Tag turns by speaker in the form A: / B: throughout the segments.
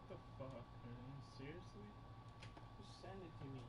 A: What the fuck, man? Seriously? Just send it to me.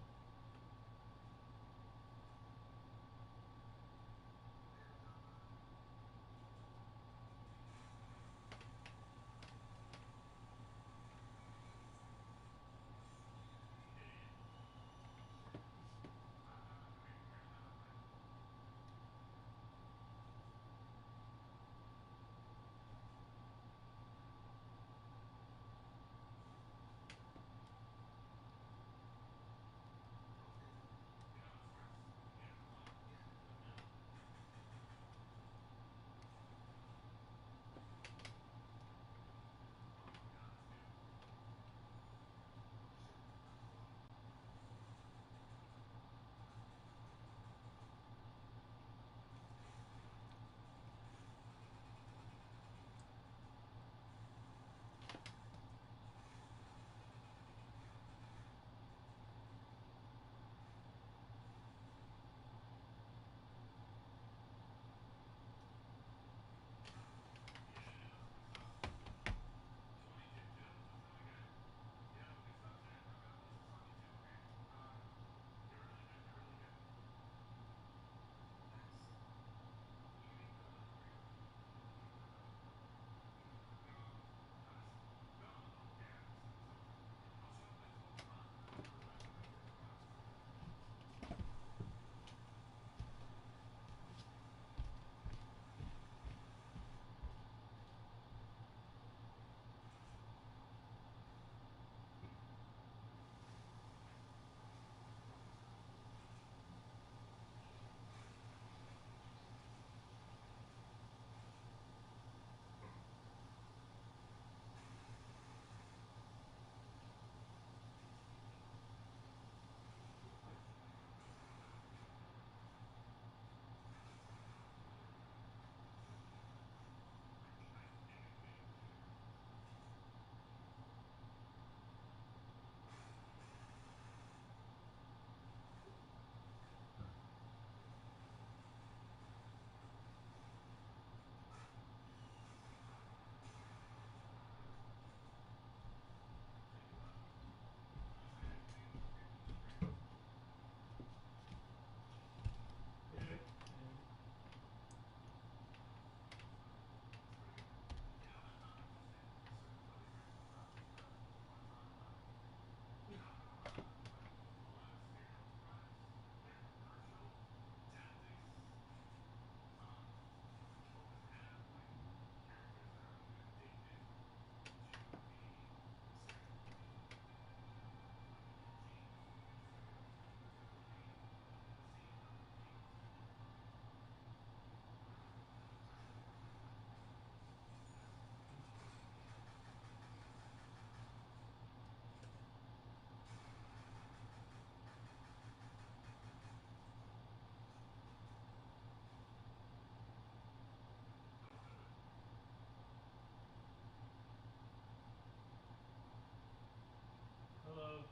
B: Hello.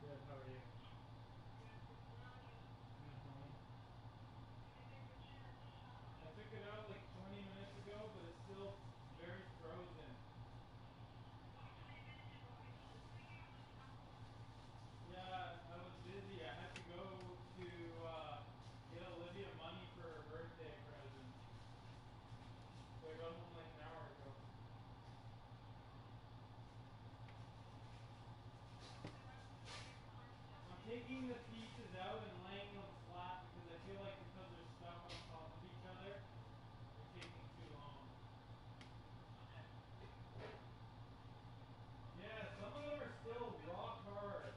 B: Good, how are you? I took it out like 20 minutes ago, but it's still very frozen. Yeah, I was busy. I had to go to get Olivia money for her birthday present. So I got home like an hour ago. I'm taking the pieces out and laying them flat because I feel like because they're stuck on top of each other, they're taking too long. Yeah, some of them are still rock hard.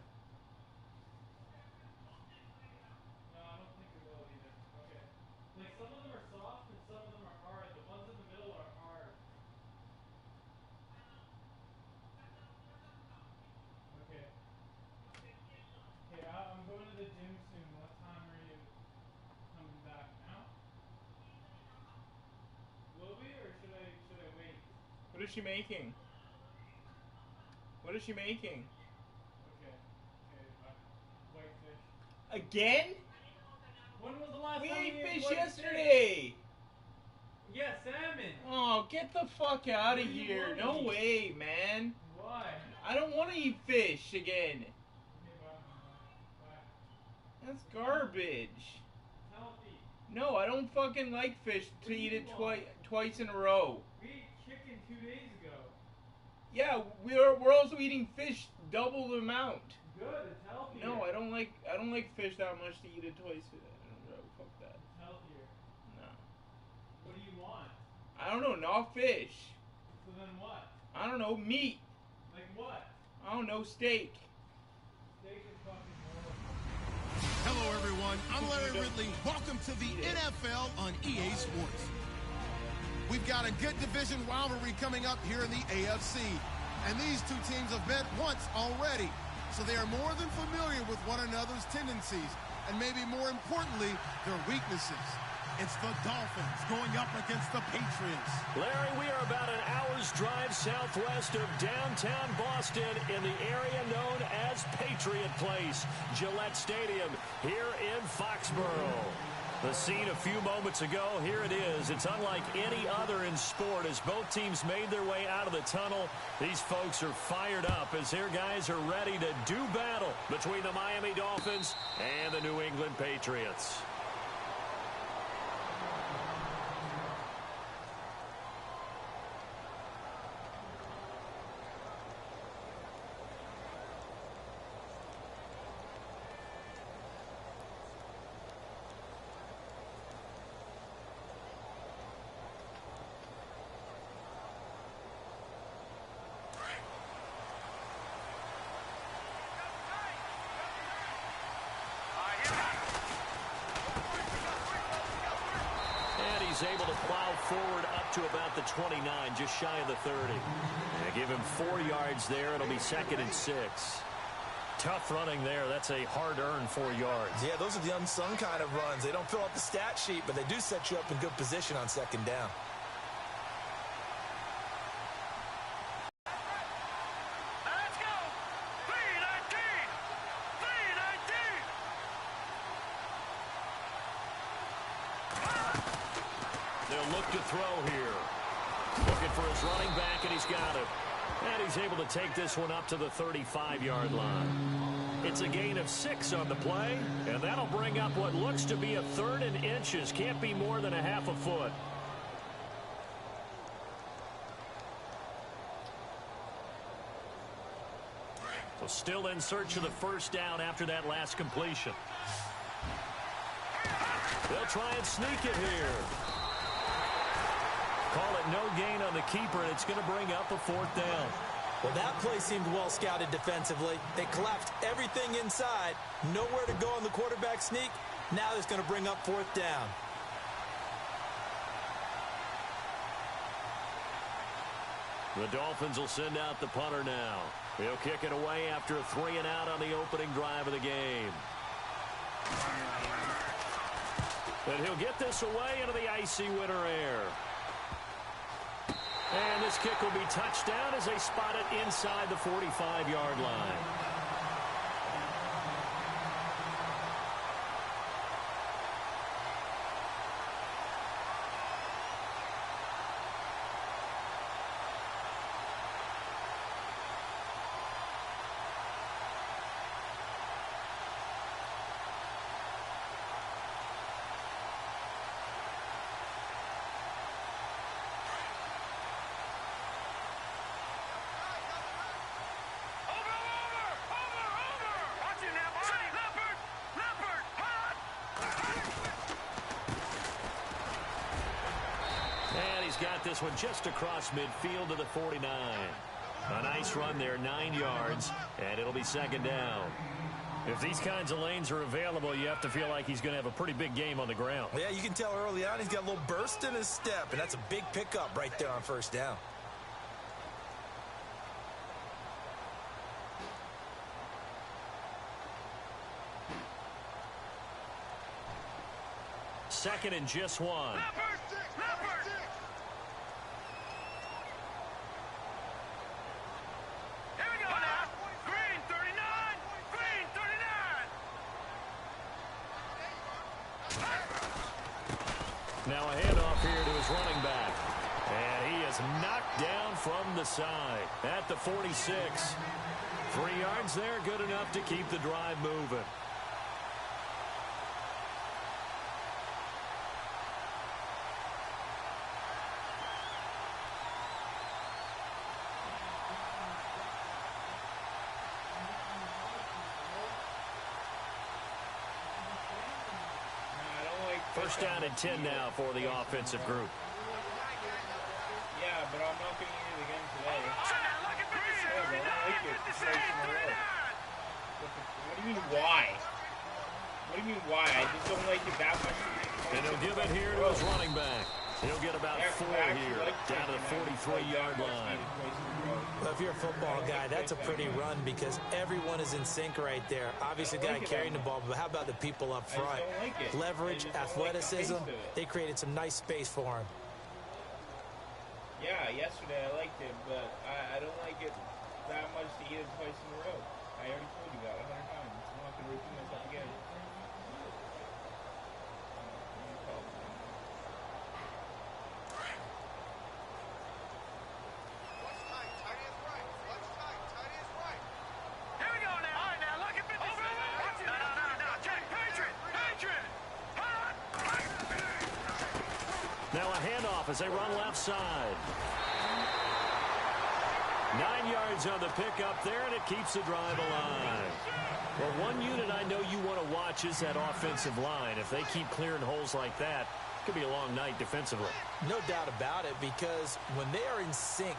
B: No, I don't think it will either. Okay. Like some of them are soft and some of them are hard. The ones in the middle are hard. Okay. Okay, I'm going to the gym soon. What time are you coming back now? Will we or should I wait?
A: What is she making? What is she making?
B: Okay. Okay, bye. Whitefish.
A: Again?
B: When was the last
A: We
B: time
A: ate
B: we ate
A: fish
B: whitefish?
A: yesterday!
B: Yeah, salmon.
A: Oh, get the fuck out of
B: What do you
A: here.
B: wanna
A: No
B: eat?
A: way, man.
B: Why?
A: I don't want to eat fish again.
B: Okay, bye.
A: That's garbage.
B: Healthy.
A: No, I don't fucking like fish
B: What
A: to
B: do
A: eat
B: you
A: it
B: want?
A: twice in a row.
B: We ate chicken 2 days ago.
A: Yeah, we're also eating fish double the amount.
B: Good, it's healthier.
A: No, I don't like fish that much to eat it twice in a row. Fuck that.
B: It's healthier.
A: No.
B: What do you want?
A: I don't know, not fish.
B: So then what?
A: I don't know, meat.
B: Like what?
A: I don't know, steak.
B: Steak is fucking horrible.
C: Hello, everyone. I'm Larry Ridley. Welcome to the NFL on EA Sports. We've got a good division rivalry coming up here in the AFC. And these two teams have met once already. So they are more than familiar with one another's tendencies. And maybe more importantly, their weaknesses. It's the Dolphins going up against the Patriots.
D: Larry, we are about an hour's drive southwest of downtown Boston in the area known as Patriot Place, Gillette Stadium, here in Foxborough. The scene a few moments ago, here it is. It's unlike any other in sport as both teams made their way out of the tunnel. These folks are fired up as their guys are ready to do battle between the Miami Dolphins and the New England Patriots. He's able to plow forward up to about the 29, just shy of the 30. Give him 4 yards there. It'll be 2nd and 6. Tough running there. That's a hard-earned 4 yards.
E: Yeah, those are the unsung kind of runs. They don't fill out the stat sheet, but they do set you up in good position on 2nd down.
D: Let's go! 319! 319! They'll look to throw here. Looking for his running back, and he's got it. And he's able to take this one up to the 35-yard line. It's a gain of 6 on the play, and that'll bring up what looks to be a 3rd and inches. Can't be more than a half a foot. So still in search of the 1st down after that last completion. They'll try and sneak it here. Call it no gain on the keeper, and it's going to bring up a 4th down.
E: Well, that play seemed well scouted defensively. They collapsed everything inside. Nowhere to go on the quarterback sneak. Now it's going to bring up 4th down.
D: The Dolphins will send out the punter now. He'll kick it away after a 3 and out on the opening drive of the game. And he'll get this away into the icy winter air. And this kick will be touched down as they spot it inside the 45-yard line. Got this one just across midfield to the 49. A nice run there, 9 yards, and it'll be 2nd down. If these kinds of lanes are available, you have to feel like he's going to have a pretty big game on the ground.
E: Yeah, you can tell early on he's got a little burst in his step, and that's a big pickup right there on 1st down.
D: Second and just 1. Now a handoff here to his his running back. And he is knocked down from the side at the 46. 3 yards there, good enough to keep the drive moving. First down and 10 now for the offensive group.
A: Yeah, but I'm not going to use it again today. Yeah, but I don't like it. What do you mean, why? What do you mean, why? I just don't like it that much.
D: And he'll give it here to his running back. He'll get about 4 here, down to the 43-yard line.
E: Well, if you're a football guy, that's a pretty run because everyone is in sync right there. Obviously, the guy carrying the ball, but how about the people up front? Leverage, athleticism, they created some nice space for him.
A: Yeah, yesterday I liked it, but I don't like it that much to eat it twice in a row. I already told you that 100 times. I'm not going to repeat myself again.
D: Now a handoff as they run left side. 9 yards on the pickup there, and it keeps the drive alive. Well, one unit I know you want to watch is that offensive line. If they keep clearing holes like that, it could be a long night defensively.
E: No doubt about it, because when they are in sync,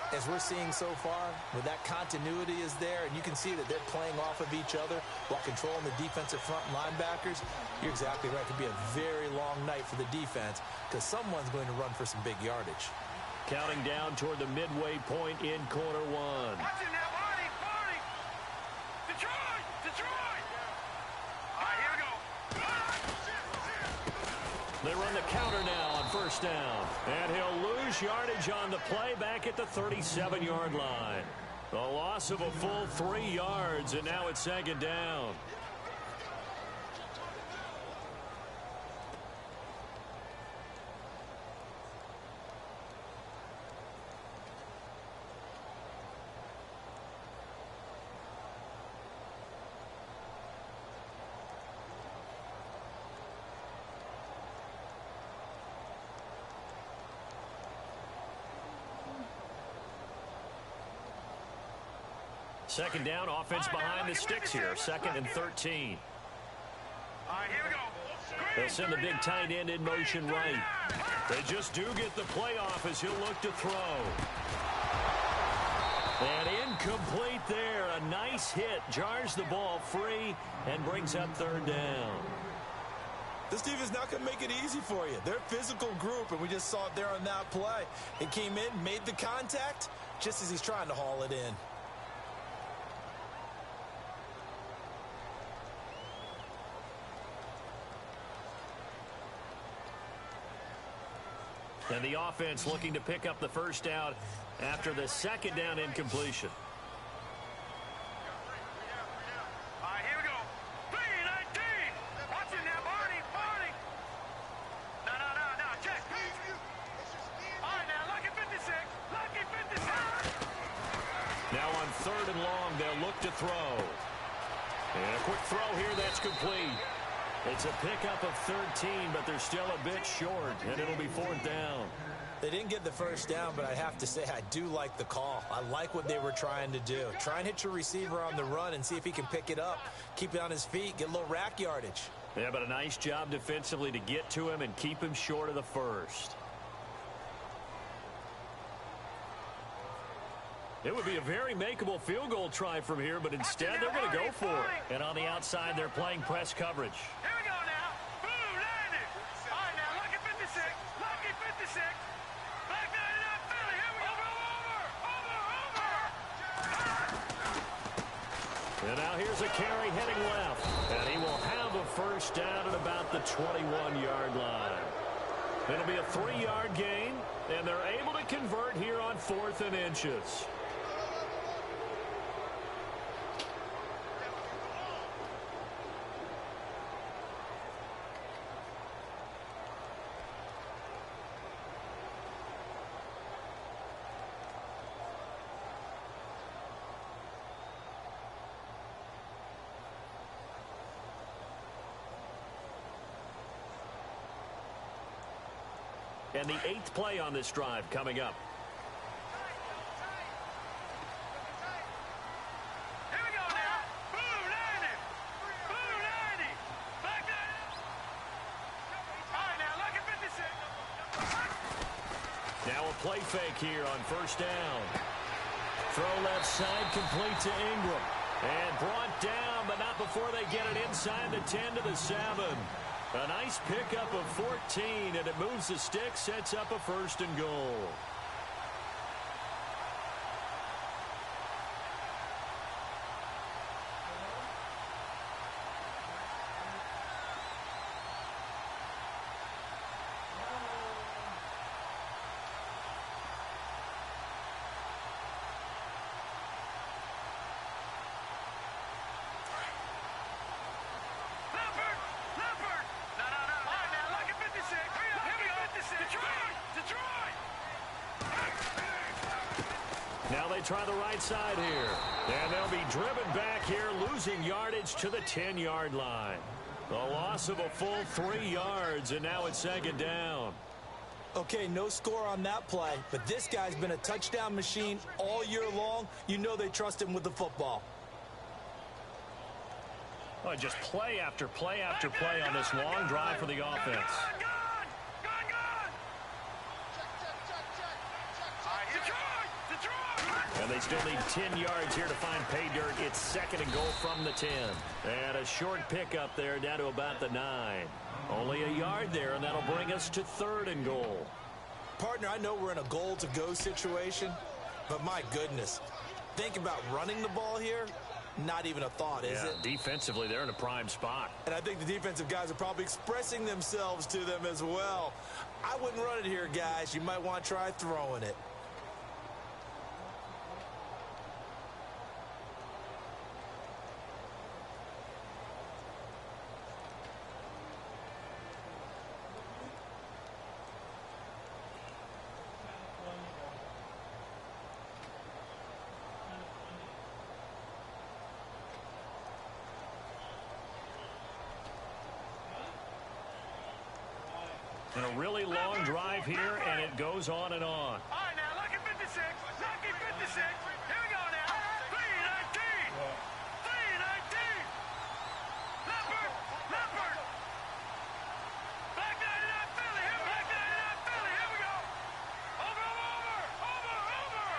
E: as we're seeing so far, where that continuity is there, and you can see that they're playing off of each other while controlling the defensive front linebackers, you're exactly right. It could be a very long night for the defense because someone's going to run for some big yardage.
D: Counting down toward the midway point in quarter one.
F: Watching that, Barney! Detroit! Detroit! All right, here we go.
D: They run the counter now on first down. And he'll lose yardage on the play back at the 37-yard line. The loss of a full 3 yards, and now it's second down. Second down, offense behind the sticks here. 2nd and 13.
F: All right, here we go.
D: They'll send the big tight end in motion right. They just do get the play off as he'll look to throw. And incomplete there. A nice hit. Jars the ball free and brings up 3rd down.
E: This defense not going to make it easy for you. They're a physical group, and we just saw it there on that play. It came in, made the contact, just as he's trying to haul it in.
D: And the offense looking to pick up the first down after the 2nd down incompletion.
F: All right, here we go. 3-19. Watching that, Barney. No, check. All right, now, lucky 56. Lucky 56.
D: Now on 3rd and long, they'll look to throw. And a quick throw here, that's complete. It's a pickup of 13, but they're still a bit short, and it'll be 4th down.
E: They didn't get the first down, but I have to say I do like the call. I like what they were trying to do. Try and hit your receiver on the run and see if he can pick it up, keep it on his feet, get a little rack yardage.
D: Yeah, but a nice job defensively to get to him and keep him short of the first. It would be a very makeable field goal try from here, but instead they're going to go for it. And on the outside, they're playing press coverage.
F: Here we go now. Boom, landed. All right, now, lucky 56. Lucky 56. Back 99, Philly. Here we go. Over.
D: And now here's a carry heading left. And he will have a first down at about the 21-yard line. It'll be a 3-yard gain, and they're able to convert here on 4th and inches. And the 8th play on this drive coming up.
F: Here we go now. Boom, 90. Boom, 90. Back that. All right, now, look at 56.
D: Now a play fake here on first down. Throw left side, complete to Ingram. And brought down, but not before they get it inside the 10 to the 7. A nice pickup of 14, and it moves the stick, sets up a 1st and goal. Now they try the right side here. And they'll be driven back here, losing yardage to the 10-yard line. A loss of a full 3 yards, and now it's 2nd down.
E: Okay, no score on that play, but this guy's been a touchdown machine all year long. You know they trust him with the football.
D: Oh, just play after play after play on this long drive for the offense. And they still need 10 yards here to find pay dirt. It's 2nd and goal from the 10. And a short pickup there down to about the 9. Only a yard there, and that'll bring us to 3rd and goal.
E: Partner, I know we're in a goal-to-go situation, but my goodness, think about running the ball here. Not even a thought, is it?
D: Defensively, they're in a prime spot.
E: And I think the defensive guys are probably expressing themselves to them as well. I wouldn't run it here, guys. You might want to try throwing it.
D: And a really long drive here, and it goes on and on.
F: All right, now, lucky 56. Lucky 56. Here we go now. 319. 319. Leopard. Leopard. Black 99 Philly. Here, Black 99 Philly. Here we go. Over, over, over, over, over.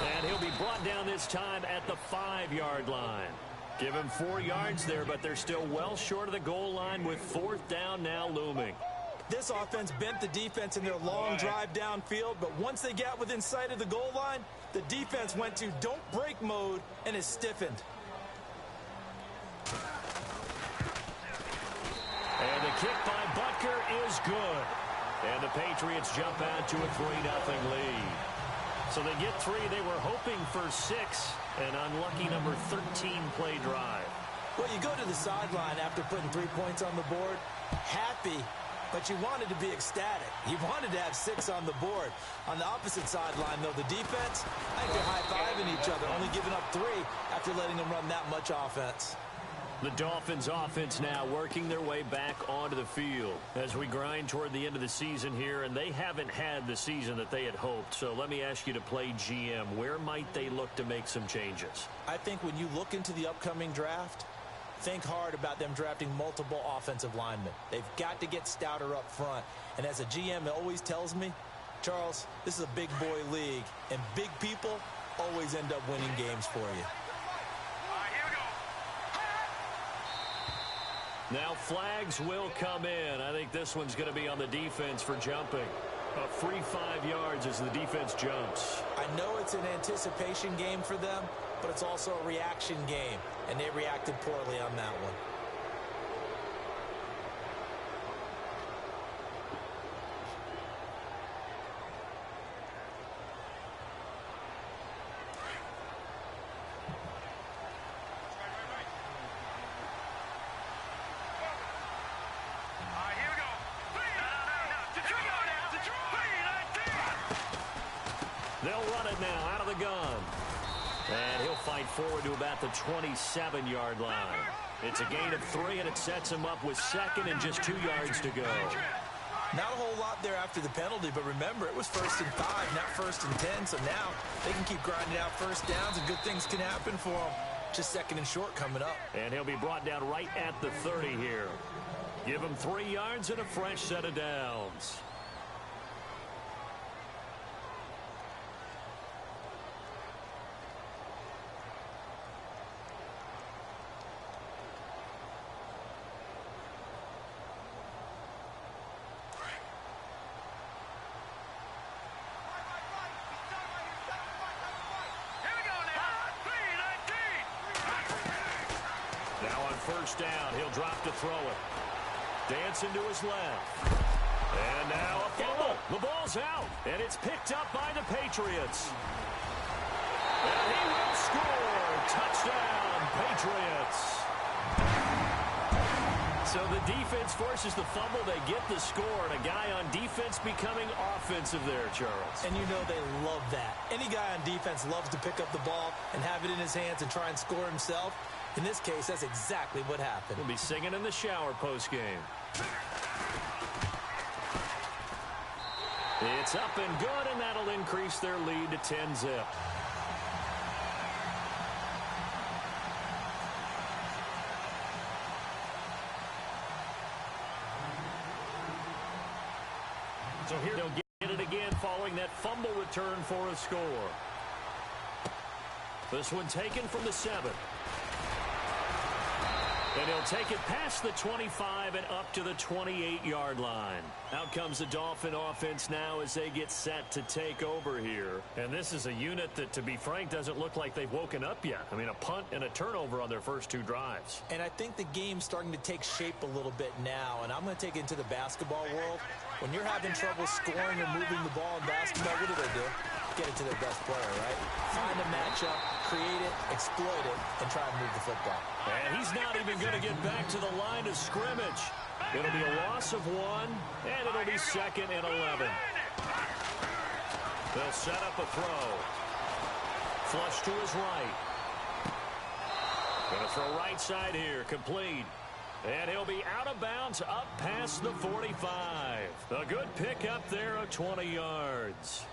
D: And he'll be brought down this time at the 5-yard line. Give him 4 yards there, but they're still well short of the goal line with 4th down now looming.
E: This offense bent the defense in their long drive downfield, but once they got within sight of the goal line, the defense went to don't break mode and is stiffened.
D: And the kick by Butker is good. And the Patriots jump out to a 3-0 lead. So they get 3. They were hoping for 6. An unlucky number 13 play drive.
E: Well, you go to the sideline after putting 3 points on the board, happy, but you wanted to be ecstatic. You wanted to have 6 on the board. On the opposite sideline, though, the defense, I think they're high-fiving each other, only giving up 3 after letting them run that much offense.
D: The Dolphins offense now working their way back onto the field as we grind toward the end of the season here, and they haven't had the season that they had hoped. So let me ask you to play GM. Where might they look to make some changes?
E: I think when you look into the upcoming draft, think hard about them drafting multiple offensive linemen. They've got to get stouter up front. And as a GM, it always tells me, Charles, this is a big boy league, and big people always end up winning games for you.
D: Now flags will come in. I think this one's going to be on the defense for jumping. A free 5 yards as the defense jumps.
E: I know it's an anticipation game for them, but it's also a reaction game, and they reacted poorly on that one.
D: They'll run it now out of the gun. And he'll fight forward to about the 27-yard line. It's a gain of 3, and it sets him up with second and just 2 yards to go.
E: Not a whole lot there after the penalty, but remember, it was 1st and 5, not 1st and 10, so now they can keep grinding out first downs, and good things can happen for them. Just 2nd and short coming up.
D: And he'll be brought down right at the 30 here. Give him 3 yards and a fresh set of downs. First down, he'll drop to throw it. Dancing to his left. And now a fumble. The ball's out, and it's picked up by the Patriots. And he will score. Touchdown, Patriots. So the defense forces the fumble. They get the score, and a guy on defense becoming offensive there, Charles.
E: And you know they love that. Any guy on defense loves to pick up the ball and have it in his hands and try and score himself. In this case, that's exactly what happened.
D: He'll be singing in the shower postgame. It's up and good, and that'll increase their lead to 10-zip. So here they'll get it again following that fumble return for a score. This one taken from the 7. And he'll take it past the 25 and up to the 28-yard line. Out comes the Dolphin offense now as they get set to take over here. And this is a unit that, to be frank, doesn't look like they've woken up yet. I mean, a punt and a turnover on their first 2 drives.
E: And I think the game's starting to take shape a little bit now. And I'm going to take it into the basketball world. When you're having trouble scoring or moving the ball in basketball, what do? Get it to their best player, right? Find a matchup, create it, exploit it, and try and move the football.
D: And he's not even going to get back to the line of scrimmage. It'll be a loss of 1, and it'll be 2nd and 11. They'll set up a throw. Flush to his right. Going to throw right side here, complete. And he'll be out of bounds up past the 45. A good pickup there of 20 yards.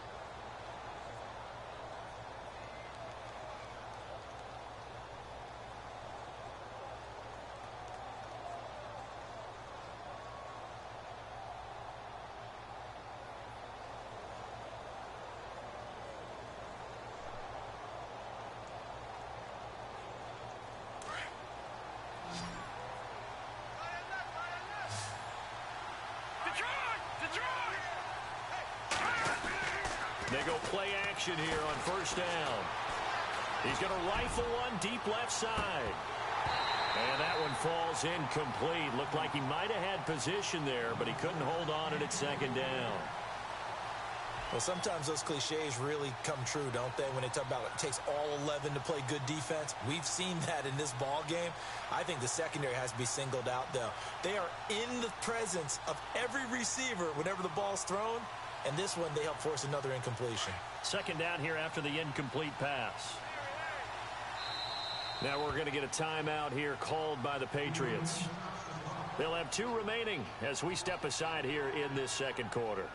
D: They go play action here on first down. He's going to rifle one deep left side. And that one falls incomplete. Looked like he might have had position there, but he couldn't hold on at 2nd down.
E: Well, sometimes those cliches really come true, don't they? When they talk about it takes all 11 to play good defense. We've seen that in this ball game. I think the secondary has to be singled out, though. They are in the presence of every receiver whenever the ball's thrown. And this one, they help force another incompletion.
D: 2nd down here after the incomplete pass. Now we're going to get a timeout here called by the Patriots. They'll have 2 remaining as we step aside here in this 2nd quarter.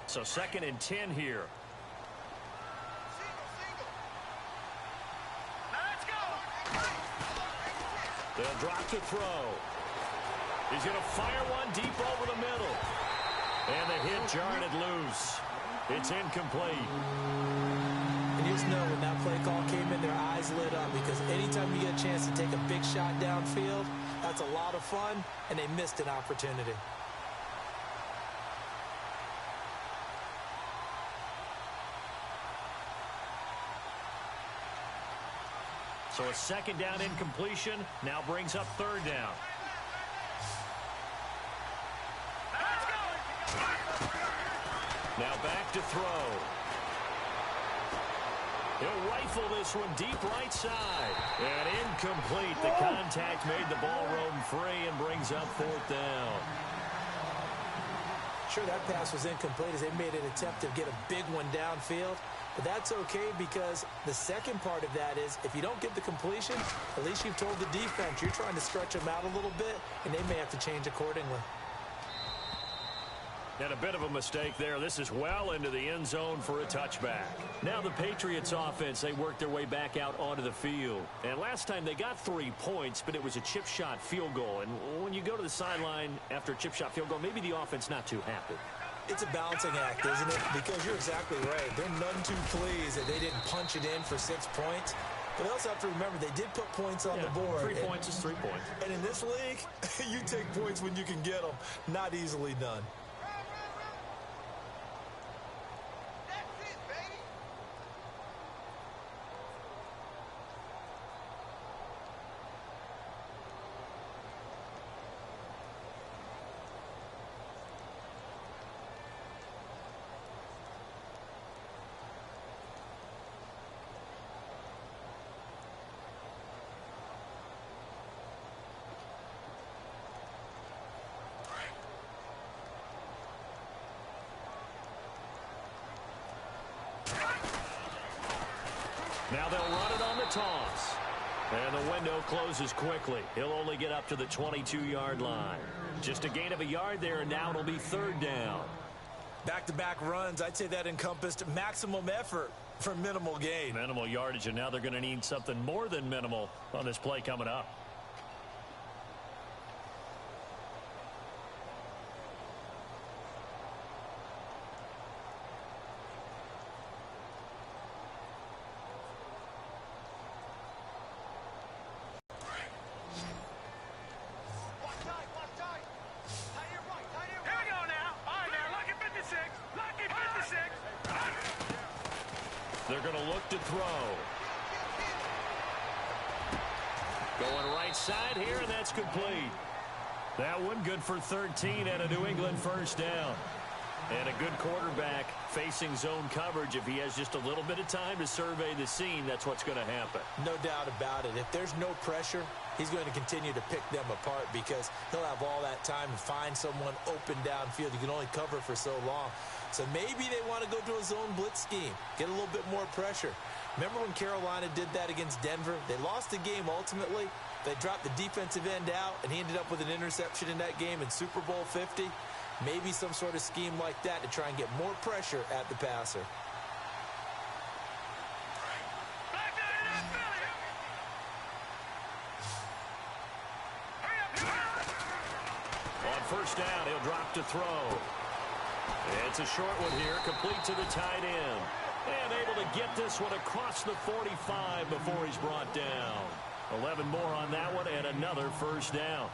D: So 2nd and 10 here.
F: Now let's go.
D: They'll drop to throw. He's going to fire one deep over the middle. And the hit jarred it loose. It's incomplete.
E: And you just know when that play call came in, their eyes lit up, because anytime you get a chance to take a big shot downfield, that's a lot of fun, and they missed an opportunity.
D: So a second down incompletion now brings up third down. Now back to throw. He'll rifle this one deep right side. And incomplete. The contact made the ball roam free and brings up fourth down.
E: Sure, that pass was incomplete as they made an attempt to get a big one downfield. But that's okay, because the second part of that is if you don't get the completion, at least you've told the defense you're trying to stretch them out a little bit, and they may have to change accordingly.
D: And a bit of a mistake there. This is well into the end zone for a touchback. Now the Patriots offense, they worked their way back out onto the field. And last time they got 3 points, but it was a chip shot field goal. And when you go to the sideline after a chip shot field goal, maybe the offense not too happy.
E: It's a balancing act, isn't it? Because you're exactly right. They're none too pleased that they didn't punch it in for 6 points. But they also have to remember they did put points on the board.
D: 3 points is 3 points.
E: And in this league, you take points when you can get them. Not easily done.
D: Now they'll run it on the toss. And the window closes quickly. He'll only get up to the 22-yard line. Just a gain of a yard there, and now it'll be third down.
E: Back-to-back runs, I'd say that encompassed maximum effort for minimal gain.
D: Minimal yardage, and now they're going to need something more than minimal on this play coming up. They're going to look to throw. Going right side here, and that's complete. That one good for 13 and a New England first down. And a good quarterback facing zone coverage. If he has just a little bit of time to survey the scene, that's what's going to happen.
E: No doubt about it. If there's no pressure, he's going to continue to pick them apart, because he'll have all that time to find someone open downfield. You can only cover for so long. So maybe they want to go to a zone blitz scheme, get a little bit more pressure. Remember when Carolina did that against Denver? They lost the game ultimately. They dropped the defensive end out, and he ended up with an interception in that game in Super Bowl 50. Maybe some sort of scheme like that to try and get more pressure at the passer.
D: On first down, he'll drop to throw. It's a short one here, complete to the tight end. And able to get this one across the 45 before he's brought down. 11 more on that one, and another first down.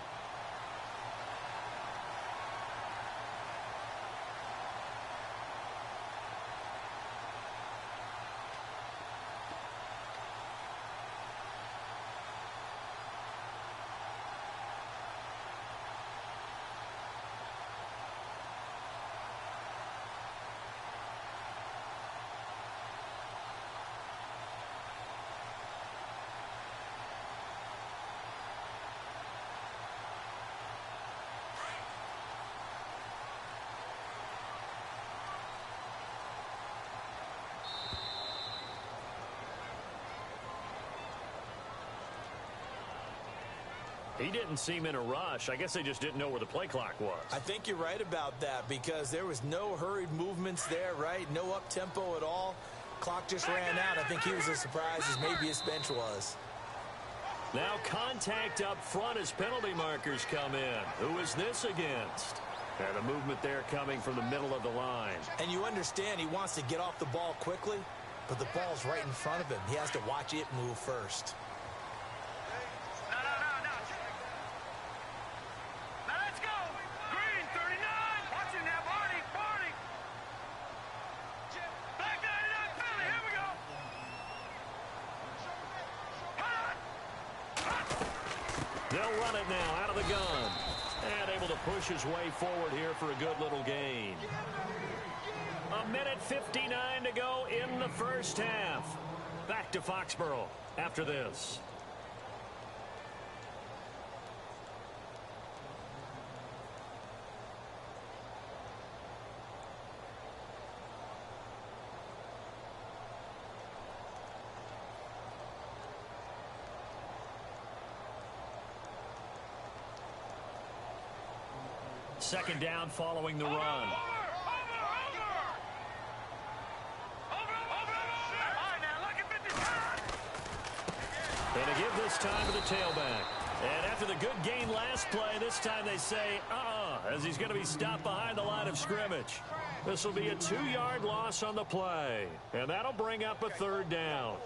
D: He didn't seem in a rush. I guess they just didn't know where the play clock was.
E: I think you're right about that, because there was no hurried movements there, right? No up-tempo at all. Clock just ran out. I think he was as surprised as maybe his bench was.
D: Now contact up front as penalty markers come in. Who is this against? And a movement there coming from the middle of the line.
E: And you understand he wants to get off the ball quickly, but the ball's right in front of him. He has to watch it move first.
F: No. Now let's go. Green, 39. Watching now, Barney. Black 99, Philly. Here we go.
D: They'll run it now out of the gun. And able to push his way forward here for a good little gain. A minute 59 to go in the first half. Back to Foxborough after this. Second down following the run. And to give this time to the tailback. And after the good gain last play, this time they say, as he's going to be stopped behind the line of scrimmage. This will be a 2-yard loss on the play. And that'll bring up a third down.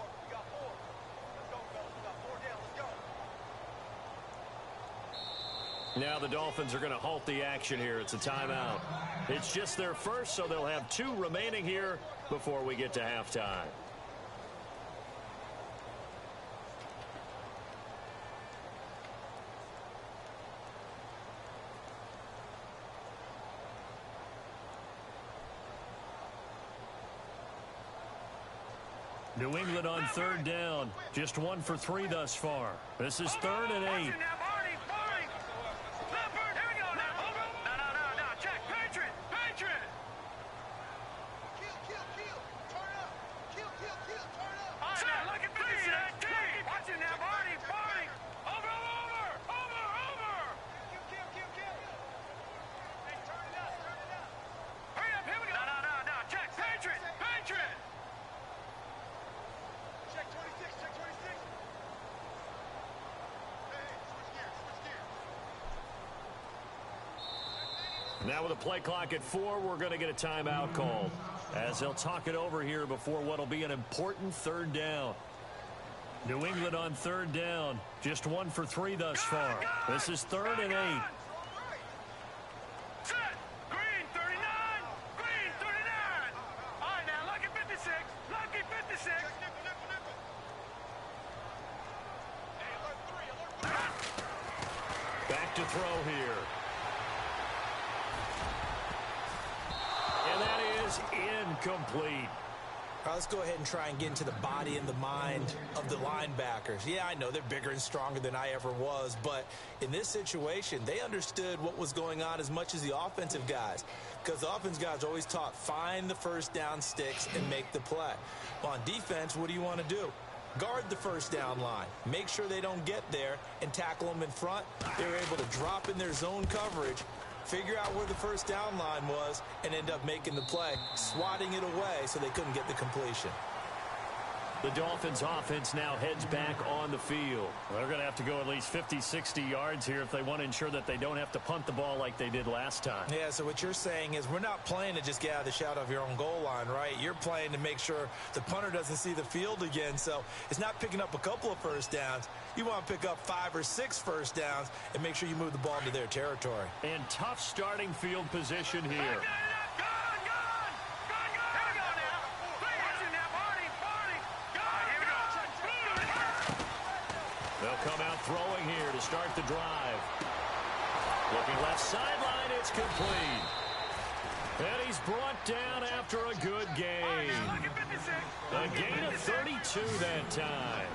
D: Now the Dolphins are going to halt the action here. It's a timeout. It's just their first, so they'll have 2 remaining here before we get to halftime. New England on third down. Just 1 for 3 thus far. This is 3rd and 8. Now with a play clock at 4, we're going to get a timeout called as they'll talk it over here before what will be an important third down. New England on third down. Just 1 for 3 thus far. This is 3rd and 8.
F: Green, 39. Green, 39. All right, now, lucky 56. Lucky 56.
D: Back to throw here. And that is incomplete.
E: All right, let's go ahead and try and get into the body and the mind of the linebackers. Yeah, I know they're bigger and stronger than I ever was, but in this situation, they understood what was going on as much as the offensive guys, because the offensive guys always taught find the first down sticks and make the play. Well, on defense, what do you want to do? Guard the first down line. Make sure they don't get there and tackle them in front. They were able to drop in their zone coverage, figure out where the first down line was, and end up making the play, swatting it away so they couldn't get the completion.
D: The Dolphins offense now heads back on the field. They're going to have to go at least 50, 60 yards here if they want to ensure that they don't have to punt the ball like they did last time.
E: Yeah, so what you're saying is we're not playing to just get out of the shadow of your own goal line, right? You're playing to make sure the punter doesn't see the field again. So it's not picking up a couple of first downs. You want to pick up 5 or 6 first downs and make sure you move the ball into their territory.
D: And tough starting field position here. They'll come out throwing here to start the drive. Looking left sideline, it's complete. And he's brought down after a good gain. A gain of 32 that time.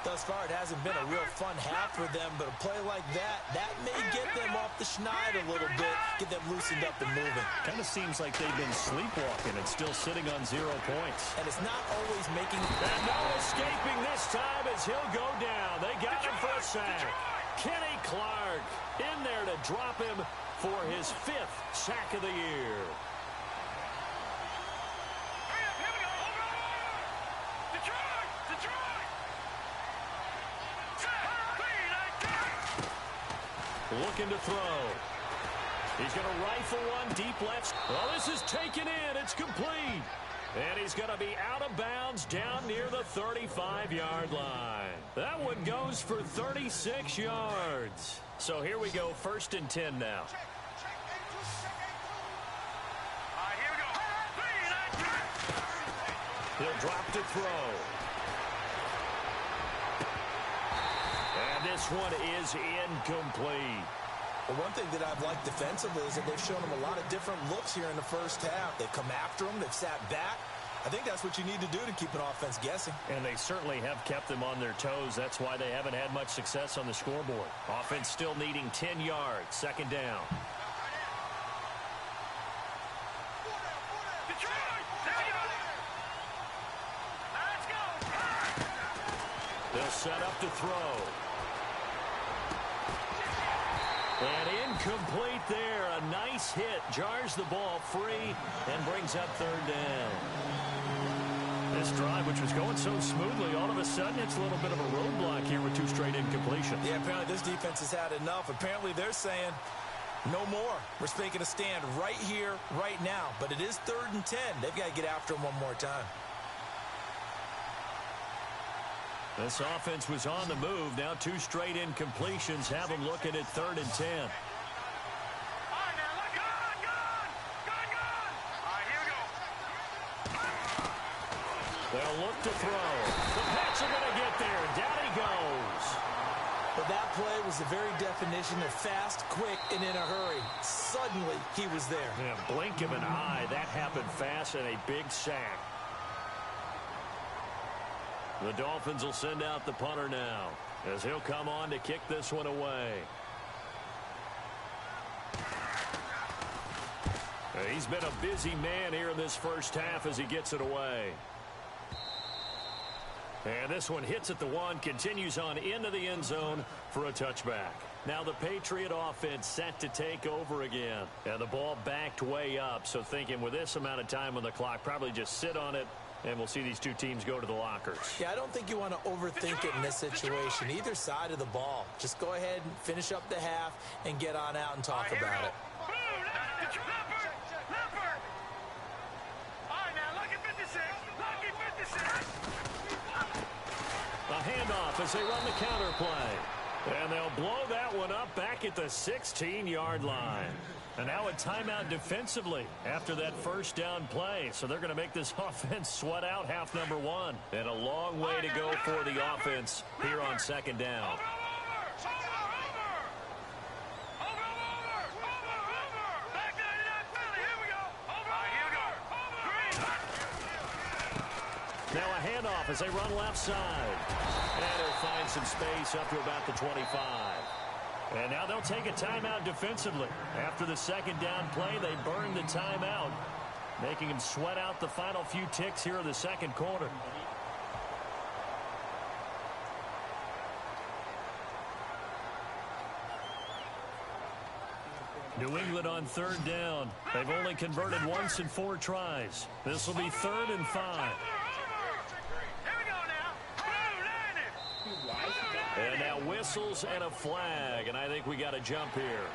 E: Thus far, it hasn't been a real fun half for them, but a play like that may get them off the schneid a little bit, get them loosened up and moving.
D: Kind of seems like they've been sleepwalking and still sitting on 0 points.
E: And it's not always making...
D: And no escaping this time as he'll go down. They got him for a sack. Kenny Clark in there to drop him for his 5th sack of the year. looking to throw. He's going to rifle one deep left. Well, this is taken in. It's complete. And he's going to be out of bounds down near the 35-yard line. That one goes for 36 yards. So here we go, 1st and 10 now.
F: Here we go.
D: He'll drop to throw. And this one is incomplete.
E: Well, one thing that I've liked defensively is that they've shown them a lot of different looks here in the first half. They've come after them. They've sat back. I think that's what you need to do to keep an offense guessing.
D: And they certainly have kept them on their toes. That's why they haven't had much success on the scoreboard. Offense still needing 10 yards. 2nd down.
F: Let's go.
D: They'll set up to throw. And incomplete there. A nice hit. Jars the ball free and brings up 3rd down. This drive, which was going so smoothly, all of a sudden it's a little bit of a roadblock here with 2 straight incompletions.
E: Yeah, apparently this defense has had enough. Apparently they're saying, no more. We're making a stand right here, right now. But it is 3rd and 10. They've got to get after them one more time.
D: This offense was on the move. Now 2 straight incompletions have them looking at 3rd and 10. They'll look to throw. The Pats are going to get there. Down he goes.
E: But that play was the very definition of fast, quick, and in a hurry. Suddenly, he was there.
D: Yeah, blink of an eye. That happened fast and a big sack. The Dolphins will send out the punter now as he'll come on to kick this one away. He's been a busy man here in this first half as he gets it away. And this one hits at the 1, continues on into the end zone for a touchback. Now the Patriot offense set to take over again. And the ball backed way up, so thinking with this amount of time on the clock, probably just sit on it, and we'll see these 2 teams go to the lockers.
E: Yeah, I don't think you want to overthink it in this situation. Either side of the ball. Just go ahead and finish up the half and get on out and talk about it.
D: A handoff as they run the counter play. And they'll blow that one up back at the 16-yard line. And now a timeout defensively after that first down play. So they're going to make this offense sweat out half number 1. And a long way to go for the offense here on 2nd down. Now a handoff as they run left side. And he'll find some space up to about the 25. And now they'll take a timeout defensively. After the 2nd down play, they burn the timeout, making them sweat out the final few ticks here in the 2nd quarter. New England on 3rd down. They've only converted once in 4 tries. This will be 3rd and 5. And now whistles and a flag, and I think we got a jump here.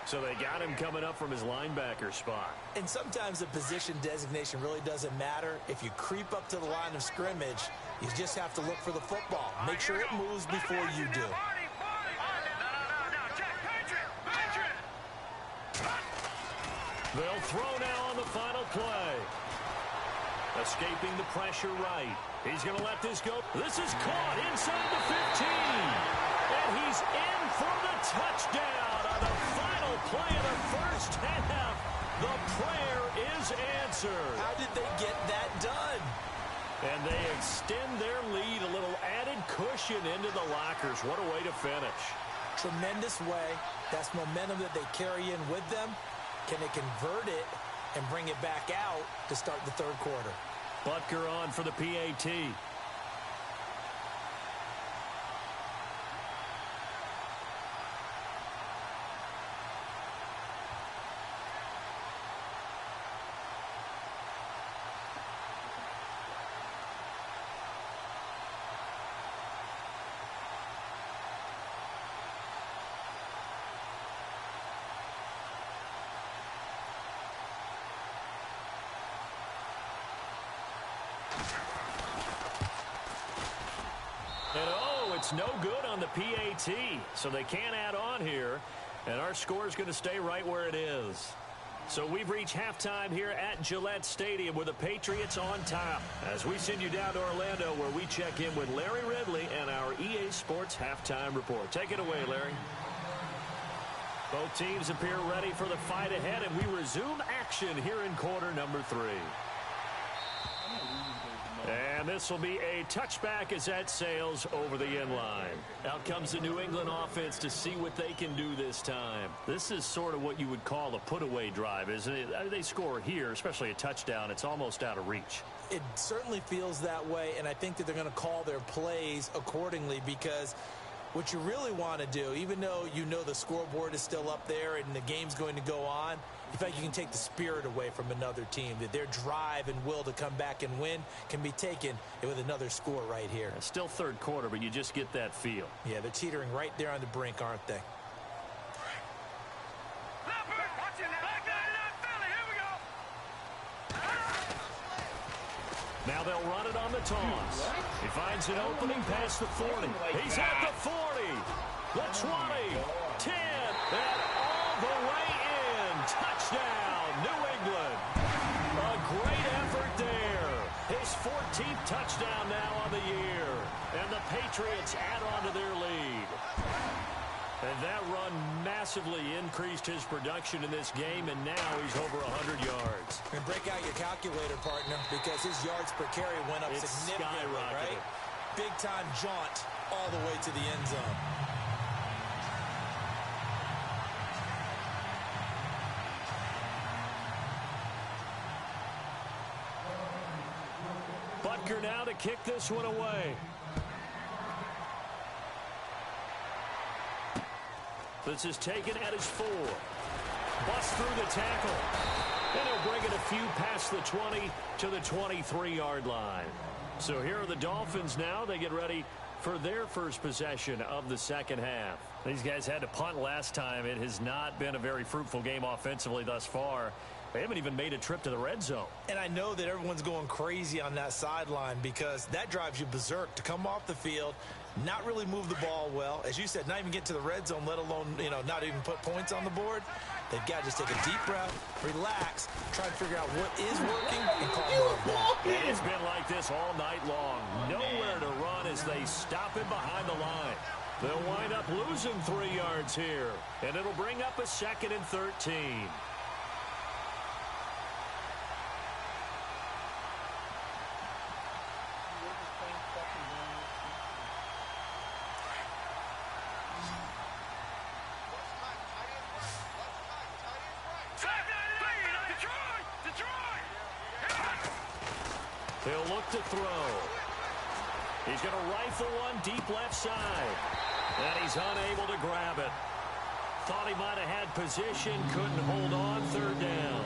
D: So they got him coming up from his linebacker spot.
E: And sometimes the position designation really doesn't matter. If you creep up to the line of scrimmage, you just have to look for the football. Make sure it moves before you do.
D: They'll throw now on the final play. Escaping the pressure right. He's going to let this go. This is caught inside the 15. And he's in for the touchdown on the final play of the first half. The prayer is answered.
E: How did they get that done?
D: And they extend their lead, a little added cushion into the lockers. What a way to finish.
E: Tremendous way. That's momentum that they carry in with them. Can they convert it and bring it back out to start the 3rd quarter?
D: Butker on for the PAT. And oh, it's no good on the PAT, so they can't add on here, and our score is going to stay right where it is. So we've reached halftime here at Gillette Stadium with the Patriots on top. As we send you down to Orlando where we check in with Larry Ridley and our EA Sports Halftime Report. Take it away, Larry. Both teams appear ready for the fight ahead, and we resume action here in quarter number 3. And this will be a touchback as that sails over the end line. Out comes the New England offense to see what they can do this time. This is sort of what you would call a put-away drive, isn't it? They score here, especially a touchdown. It's almost out of reach.
E: It certainly feels that way, and I think that they're going to call their plays accordingly because what you really want to do, even though you know the scoreboard is still up there and the game's going to go on, you feel like you can take the spirit away from another team, that their drive and will to come back and win can be taken with another score right here.
D: It's still third quarter, but you just get that feel.
E: Yeah, they're teetering right there on the brink, aren't they?
D: Now they'll run it on the toss. He finds an opening past the 40. He's at the 40, the 20, 10, and all the way in. Touchdown, New England. A great effort there. His 14th touchdown now on the year. And the Patriots add on to their lead. And that run massively increased his production in this game, and now he's over 100 yards.
E: And break out your calculator, partner, because his yards per carry went up significantly, right? Big-time jaunt all the way to the end zone.
D: Butker now to kick this one away. This is taken at his 4. Bust through the tackle. And he'll bring it a few past the 20 to the 23-yard line. So here are the Dolphins now. They get ready for their first possession of the second half. These guys had to punt last time. It has not been a very fruitful game offensively thus far. They haven't even made a trip to the red zone. And I know that everyone's going crazy on that sideline because that drives you berserk to come off the field, not really move the ball well. As you said, not even get to the red zone, let alone, not even put points on the board. They've got to just take a deep breath, relax, try to figure out what is working, and call more of that. And it's been like this all night long. Nowhere to run as they stop him behind the line. They'll wind up losing 3 yards here, and it'll bring up a 2nd and 13. He'll look to throw. He's going to rifle one deep left side. And he's unable to grab it. Thought he might have had position, couldn't hold on, 3rd down.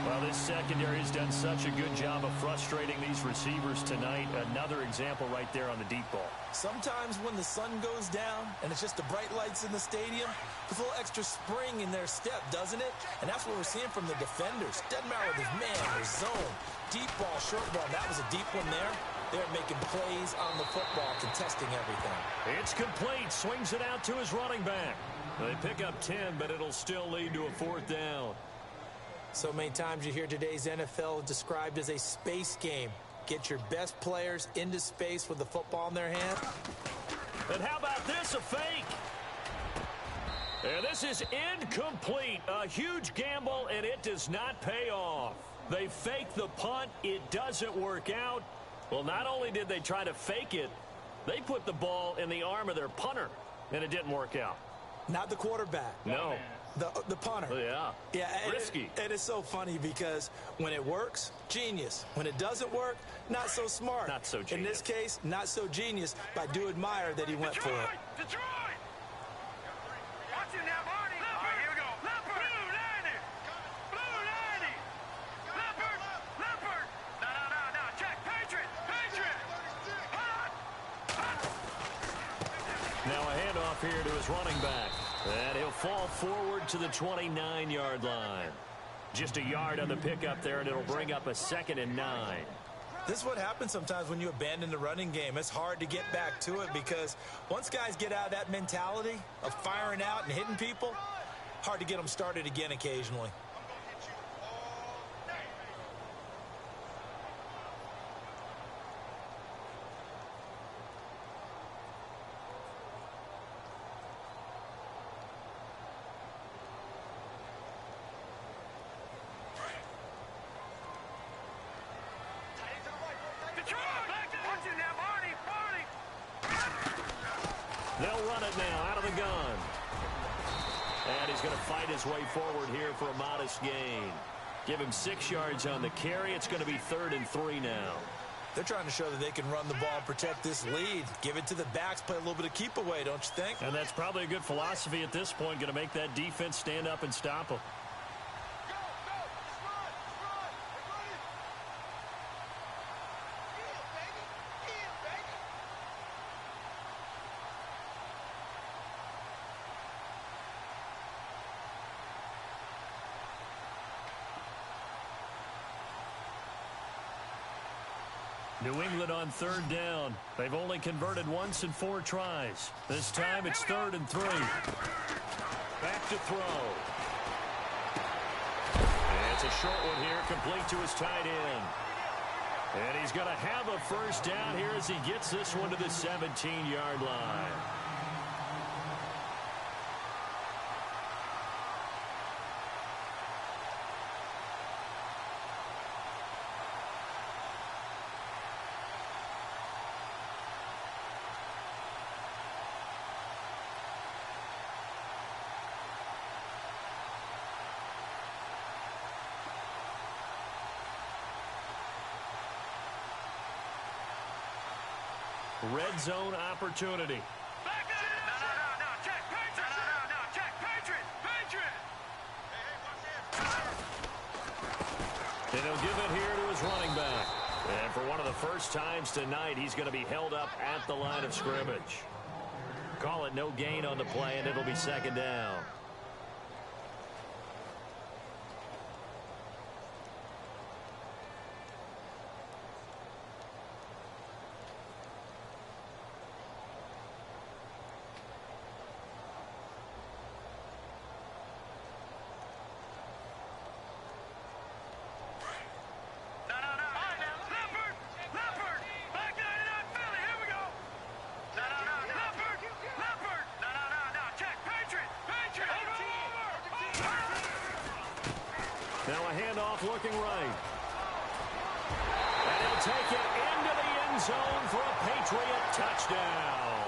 D: Well, this secondary has done such a good job of frustrating these receivers tonight. Another example right there on the deep ball. Sometimes when the sun goes down and it's just the bright lights in the stadium, there's a little extra spring in their step, doesn't it? And that's what we're seeing from the defenders. Doesn't matter whether it's man or zone. Deep ball, short ball. That was a deep one there. They're making plays on the football, contesting everything. It's complete. Swings it out to his running back. They pick up 10, but it'll still lead to a 4th down. So many times you hear today's NFL described as a space game. Get your best players into space with the football in their hand. And how about this, a fake? And this is incomplete. A huge gamble, and it does not pay off. They fake the punt. It doesn't work out. Well, not only did they try to fake it, they put the ball in the arm of their punter, and it didn't work out. Not the quarterback. No. The punter. Yeah. Risky. It is so funny because when it works, genius. When it doesn't work, not so smart. Not so genius. In this case, not so genius, but I do admire that he went for it.
F: Detroit! Watch him now, Barney. All right, here we go. Leopard! Blue 90! Blue 90! Leopard! Leopard! No. Check. Patriot!
D: Now a handoff here to his running back. And he'll fall forward to the 29-yard line. Just a yard on the pickup there, and it'll bring up a 2nd and 9.
E: This is what happens sometimes when you abandon the running game. It's hard to get back to it because once guys get out of that mentality of firing out and hitting people, hard to get them started again occasionally.
D: They'll run it now out of the gun. And he's going to fight his way forward here for a modest gain. Give him 6 yards on the carry. It's going to be 3rd and 3 now.
E: They're trying to show that they can run the ball and protect this lead. Give it to the backs, play a little bit of keep away, don't you think?
D: And that's probably a good philosophy at this point. Going to make that defense stand up and stop them. New England on 3rd down. They've only converted once in 4 tries. This time it's 3rd and 3. Back to throw. And it's a short one here, complete to his tight end. And he's going to have a first down here as he gets this one to the 17-yard line. Red zone opportunity.
F: No, check, Patriots. No, check, Patriots.
D: And he'll give it here to his running back. And for one of the first times tonight, he's going to be held up at the line of scrimmage. Call it no gain on the play, and it'll be 2nd down. Now a handoff looking right. And he'll take it into the end zone for a Patriot touchdown.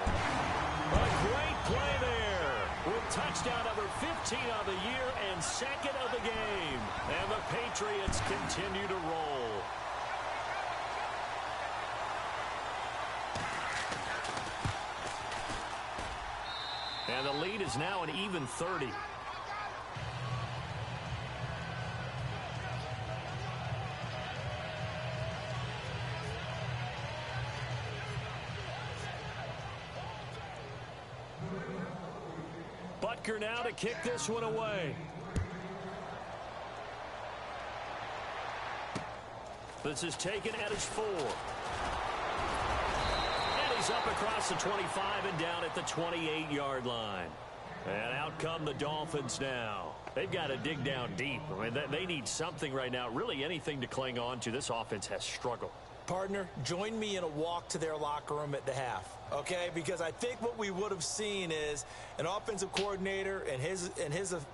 D: A great play there with touchdown number 15 of the year and 2nd of the game. And the Patriots continue to roll. And the lead is now an even 30. Butker now to kick this one away. This is taken at his 4. And he's up across the 25 and down at the 28-yard line. And out come the Dolphins now. They've got to dig down deep. I mean, they need something right now, really anything to cling on to. This offense has struggled.
E: Partner, join me in a walk to their locker room at the half, okay? Because I think what we would have seen is an offensive coordinator and his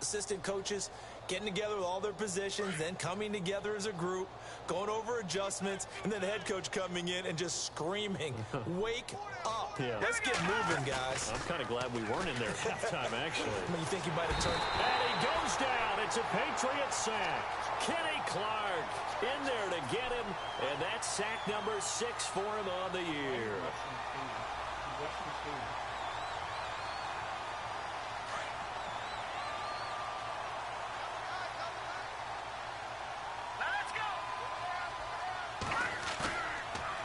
E: assistant coaches getting together with all their positions, then coming together as a group, going over adjustments, and then the head coach coming in and just screaming, wake up. Yeah. Let's get moving, guys.
D: I'm kind of glad we weren't in there at halftime, actually.
E: I mean, you think he might have turned...
D: And he goes down. It's a Patriot sack. Kenny Clark in there to get him, and that's sack number 6 for him on the year.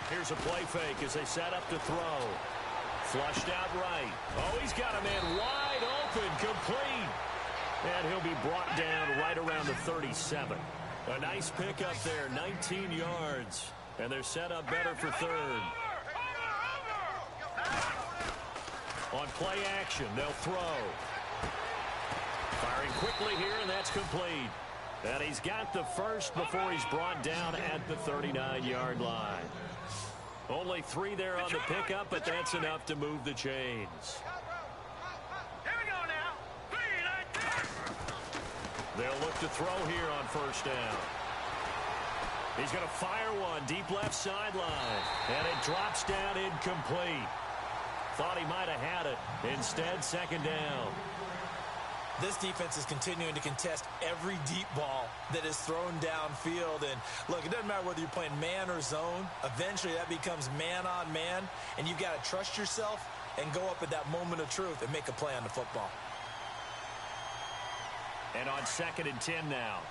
D: Here's a play fake as they set up to throw. Flushed out right. Oh, he's got a man wide open, complete. And he'll be brought down right around the 37. A nice pickup there, 19 yards. And they're set up better for third. On play action, they'll throw. Firing quickly here, and that's complete. And he's got the first before he's brought down at the 39-yard line. Only 3 there on the pickup, but that's enough to move the chains.
F: Here we go now. 3-19.
D: They'll look to throw here on first down. He's going to fire one deep left sideline, and it drops down incomplete. Thought he might have had it. Instead, second down.
E: This defense is continuing to contest every deep ball that is thrown downfield. And look, it doesn't matter whether you're playing man or zone. Eventually, that becomes man on man. And you've got to trust yourself and go up at that moment of truth and make a play on the football.
D: And on 2nd and 10 now.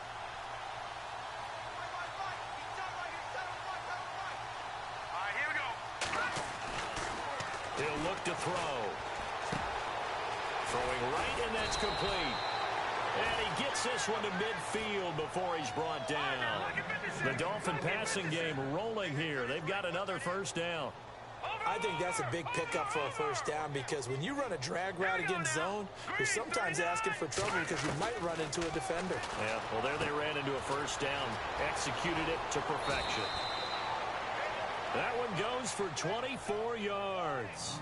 F: All right, here we go.
D: He'll look to throw. Throwing right, and that's complete. And he gets this one to midfield before he's brought down. The Dolphin passing game rolling here. They've got another first down.
E: I think that's a big pickup for a first down because when you run a drag route against zone, you're sometimes asking for trouble because you might run into a defender.
D: Yeah, well, there they ran into a first down. Executed it to perfection. That one goes for 24 yards.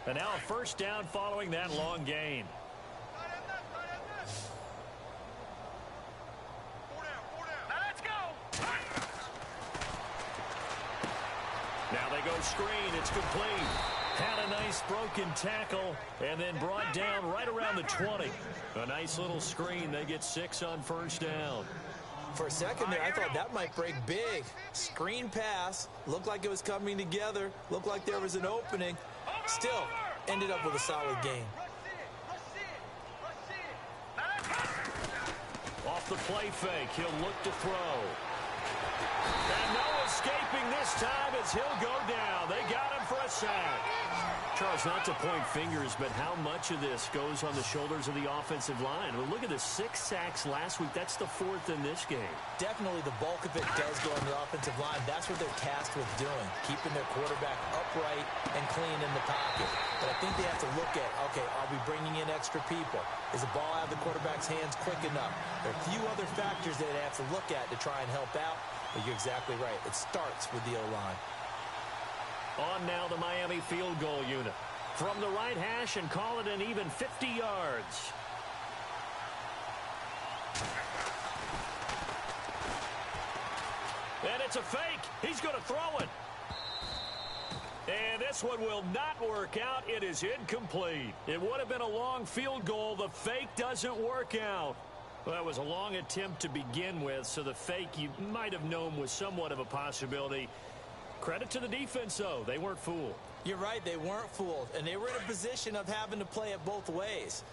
D: And now a first down following that long gain.
F: Now let's go.
D: Now they go screen. It's complete. Had a nice broken tackle and then brought down right around the 20. A nice little screen. They get 6 on first down.
E: For a second there, I thought that might break big. Screen pass. Looked like it was coming together. Looked like there was an opening. Still, ended up with a solid game.
D: Off the play fake, he'll look to throw. And no escaping this time as he'll go down. They got him for a sack. Charles, not to point fingers, but how much of this goes on the shoulders of the offensive line? Well, look at the 6 sacks last week. That's the 4th in this game.
E: Definitely the bulk of it does go on the offensive line. That's what they're tasked with doing, keeping their quarterback upright and clean in the pocket. But I think they have to look at, okay, are we bringing in extra people? Is the ball out of the quarterback's hands quick enough? There are a few other factors that they have to look at to try and help out. But you're exactly right. It starts with the O-line.
D: On now the Miami field goal unit. From the right hash and call it an even 50 yards. And it's a fake. He's going to throw it. And this one will not work out. It is incomplete. It would have been a long field goal. The fake doesn't work out. Well, that was a long attempt to begin with, so the fake you might have known was somewhat of a possibility. Credit to the defense, though. They weren't fooled.
E: You're right. They weren't fooled, and they were in a position of having to play it both ways.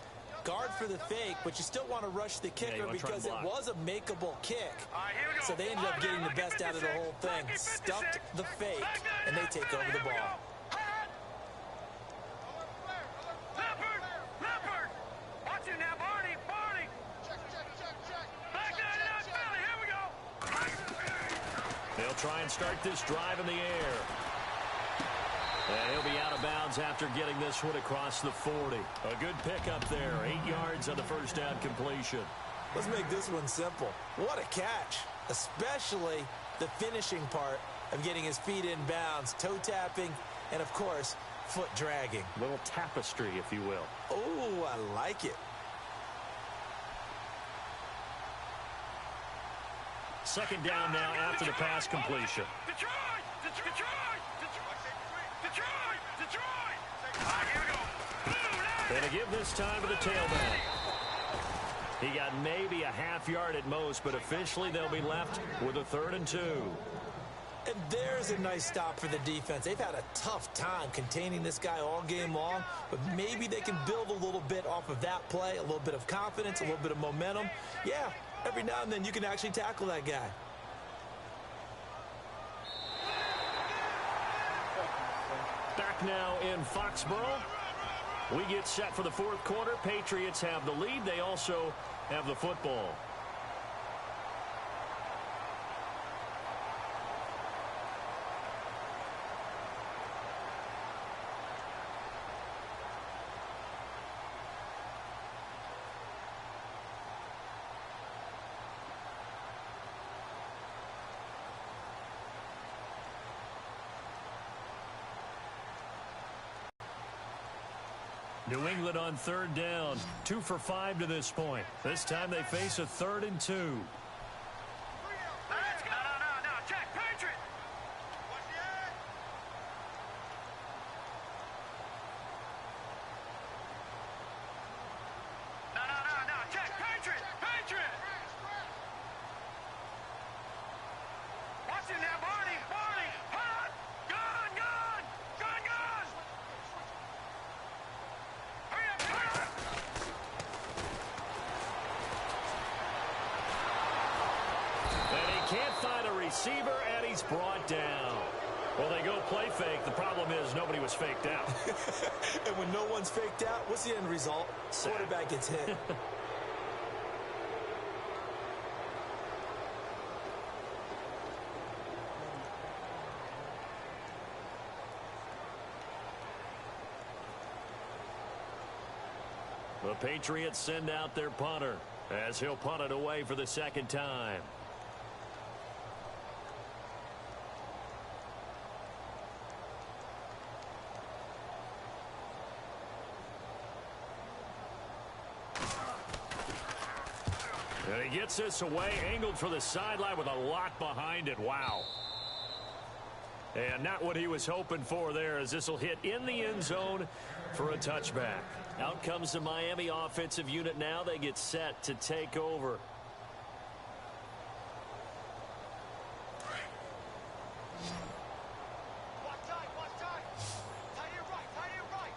E: Guard for the fake, but you still want to rush the kicker because it was a makeable kick. So they ended up getting the best out of the whole thing. Stuffed the fake, and they take over the ball.
F: Leopard! Watch it now, Barney! Back down, here we go!
D: They'll try and start this drive in the air. And he'll be out of bounds after getting this one across the 40. A good pickup there. 8 yards on the first down completion.
E: Let's make this one simple. What a catch, especially the finishing part of getting his feet in bounds, toe tapping, and, of course, foot dragging.
D: A little tapestry, if you will.
E: Oh, I like it.
D: Second down now after the pass completion.
F: Detroit! All right, here we go.
D: And to give this time to the tailback. He got maybe a half yard at most, but officially they'll be left with a 3rd and 2.
E: And there's a nice stop for the defense. They've had a tough time containing this guy all game long, but maybe they can build a little bit off of that play, a little bit of confidence, a little bit of momentum. Yeah, every now and then you can actually tackle that guy.
D: Back now in Foxborough. We get set for the fourth quarter. Patriots have the lead. They also have the football. New England on third down. 2 for 5 to this point. This time they face a 3rd and 2.
F: No, check, Patriot. No, check, Patriot. Watching now, Barney. Hot. Gun. Hurry up.
D: And he can't find a receiver, and he's brought down. Well, they go play fake. The problem is nobody was faked out.
E: And when no one's faked out, what's the end result? Quarterback gets hit.
D: The Patriots send out their punter as he'll punt it away for the second time. And he gets this away, angled for the sideline with a lot behind it. Wow. And not what he was hoping for there, as this will hit in the end zone for a touchback. Out comes the Miami offensive unit now. They get set to take over.
F: Watch tight. Tight here right.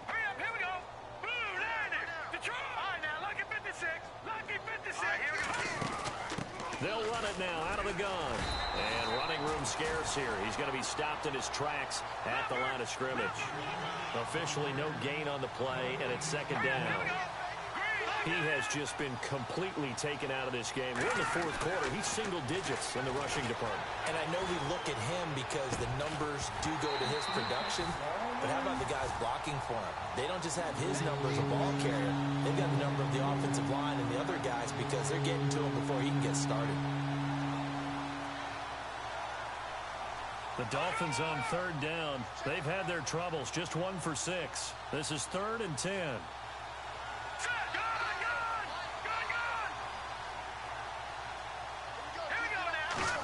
F: Hurry up, here we go. Blue landing. Detroit. All right, now, lucky 56. Here we go.
D: They'll run it now out of the gun. And running room scarce here. He's going to be stopped in his tracks at the line of scrimmage. Officially no gain on the play, and it's second down. He has just been completely taken out of this game. We're in the fourth quarter. He's single digits in the rushing department.
E: And I know we look at him because the numbers do go to his production. But how about the guys blocking for him? They don't just have his number as a ball carrier. They've got the number of the offensive line and the other guys because they're getting to him before he can get started.
D: The Dolphins on third down. They've had their troubles. Just 1 for 6. This is 3rd and 10.
F: Gun. Here we go now.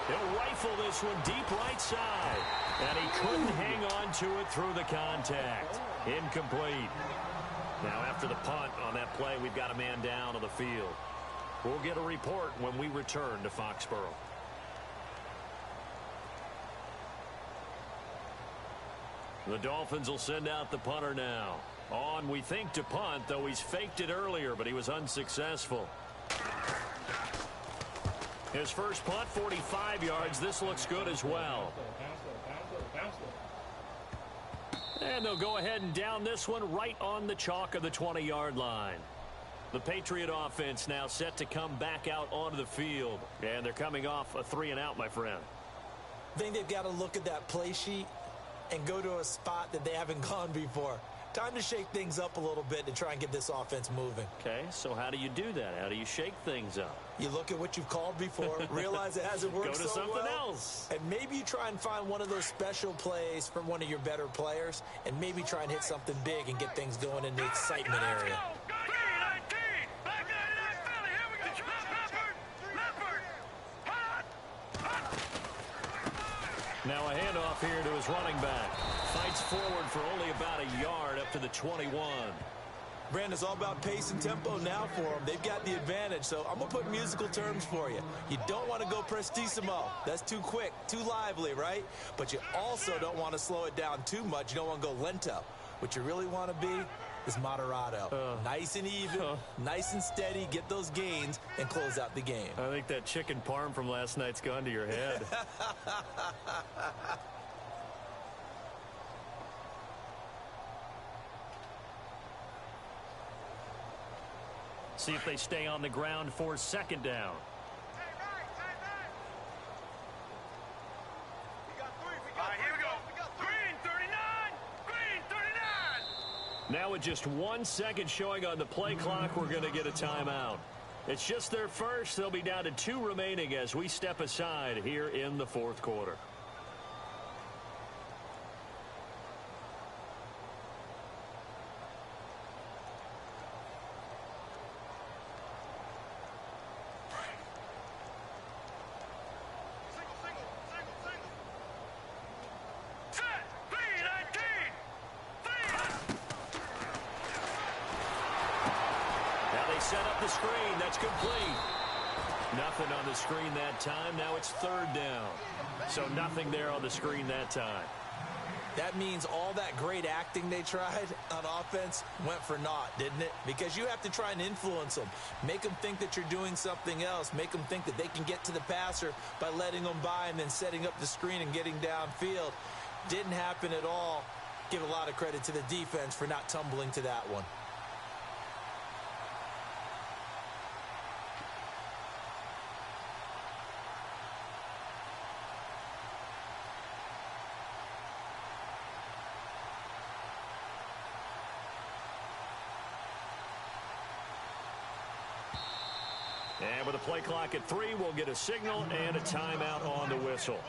D: He'll rifle this one deep right side. And he couldn't hang on to it through the contact. Incomplete. Now after the punt on that play, we've got a man down on the field. We'll get a report when we return to Foxborough. The Dolphins will send out the punter now. On, we think, to punt, though he's faked it earlier, but he was unsuccessful. His first punt, 45 yards. This looks good as well. And they'll go ahead and down this one right on the chalk of the 20-yard line. The Patriot offense now set to come back out onto the field. And they're coming off a 3-and-out, my friend.
E: I think they've got to look at that play sheet and go to a spot that they haven't gone before. Time to shake things up a little bit to try and get this offense moving.
D: Okay, so how do you do that? How do you shake things up?
E: You look at what you've called before, realize it hasn't worked
D: Go to
E: so
D: something
E: well,
D: else.
E: and maybe you try and find one of those special plays from one of your better players, and maybe try and hit something big and get things going in the excitement area.
D: Now a handoff here to his running back. Fights forward for only about a yard up to the 21.
E: Brandon, it's all about pace and tempo now for them. They've got the advantage, so I'm going to put musical terms for you. You don't want to go prestissimo. That's too quick, too lively, right? But you also don't want to slow it down too much. You don't want to go lento. What you really want to be is moderato. Nice and even, nice and steady, get those gains, and close out the game.
D: I think that chicken parm from last night's gone to your head. See if they stay on the ground for second down.
F: Here we go. Green 39. Green 39.
D: Now with just 1 second showing on the play clock, we're going to get a timeout. It's just their first. They'll be down to 2 remaining as we step aside here in the fourth quarter. Set up the screen. That's complete. Nothing on the screen that time. Now it's third down. So nothing there on the screen that time.
E: That means all that great acting they tried on offense went for naught, didn't it? Because you have to try and influence them. Make them think that you're doing something else. Make them think that they can get to the passer by letting them by and then setting up the screen and getting downfield. Didn't happen at all. Give a lot of credit to the defense for not tumbling to that one.
D: And with a play clock at 3, we'll get a signal and a timeout on the whistle.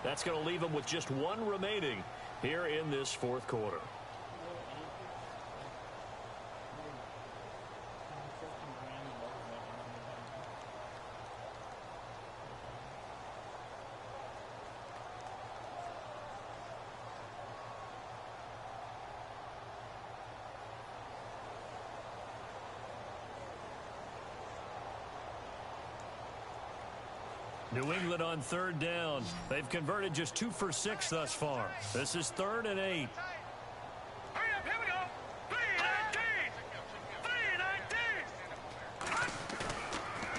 D: That's going to leave them with just 1 remaining here in this fourth quarter. New England on third down. They've converted just 2 for 6 thus far. This is 3rd and 8.
F: Hurry up, here we go. 3-19. 3-19.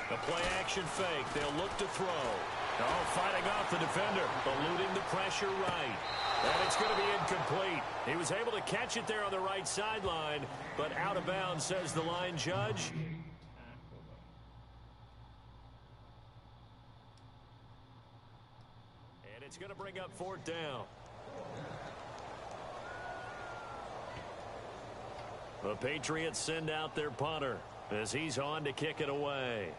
D: The play action fake. They'll look to throw. Oh, fighting off the defender. Eluding the pressure right. And it's going to be incomplete. He was able to catch it there on the right sideline, but out of bounds, says the line judge. It's going to bring up 4th down. The Patriots send out their punter as he's on to kick it away.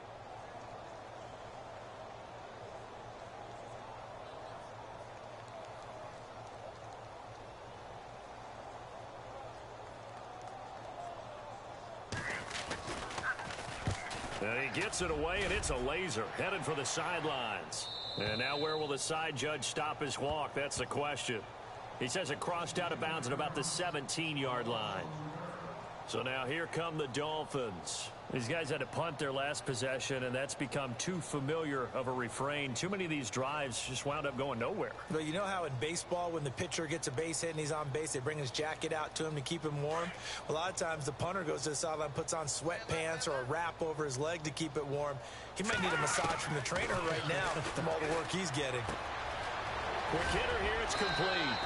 D: And he gets it away, and it's a laser headed for the sidelines. And now where will the side judge stop his walk? That's the question. He says it crossed out of bounds at about the 17-yard line. So now here come the Dolphins. These guys had to punt their last possession, and that's become too familiar of a refrain. Too many of these drives just wound up going nowhere.
E: But you know how in baseball, when the pitcher gets a base hit and he's on base, they bring his jacket out to him to keep him warm? A lot of times the punter goes to the sideline, puts on sweatpants or a wrap over his leg to keep it warm. He might need a massage from the trainer right now from all the work he's getting.
D: Quick hitter here, it's complete.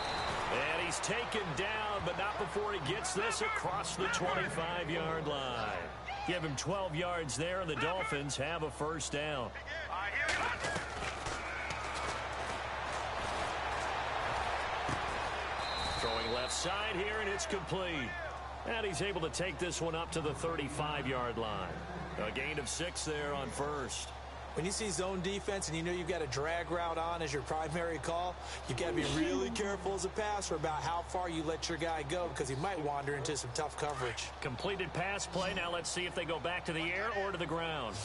D: And he's taken down, but not before he gets this across the 25-yard line. Give him 12 yards there, and the Dolphins have a first down. Throwing left side here, and it's complete. And he's able to take this one up to the 35-yard line. A gain of 6 there on first.
E: When you see zone defense and you know you've got a drag route on as your primary call, you've got to be really careful as a passer about how far you let your guy go because he might wander into some tough coverage.
D: Completed pass play. Now let's see if they go back to the air or to the ground.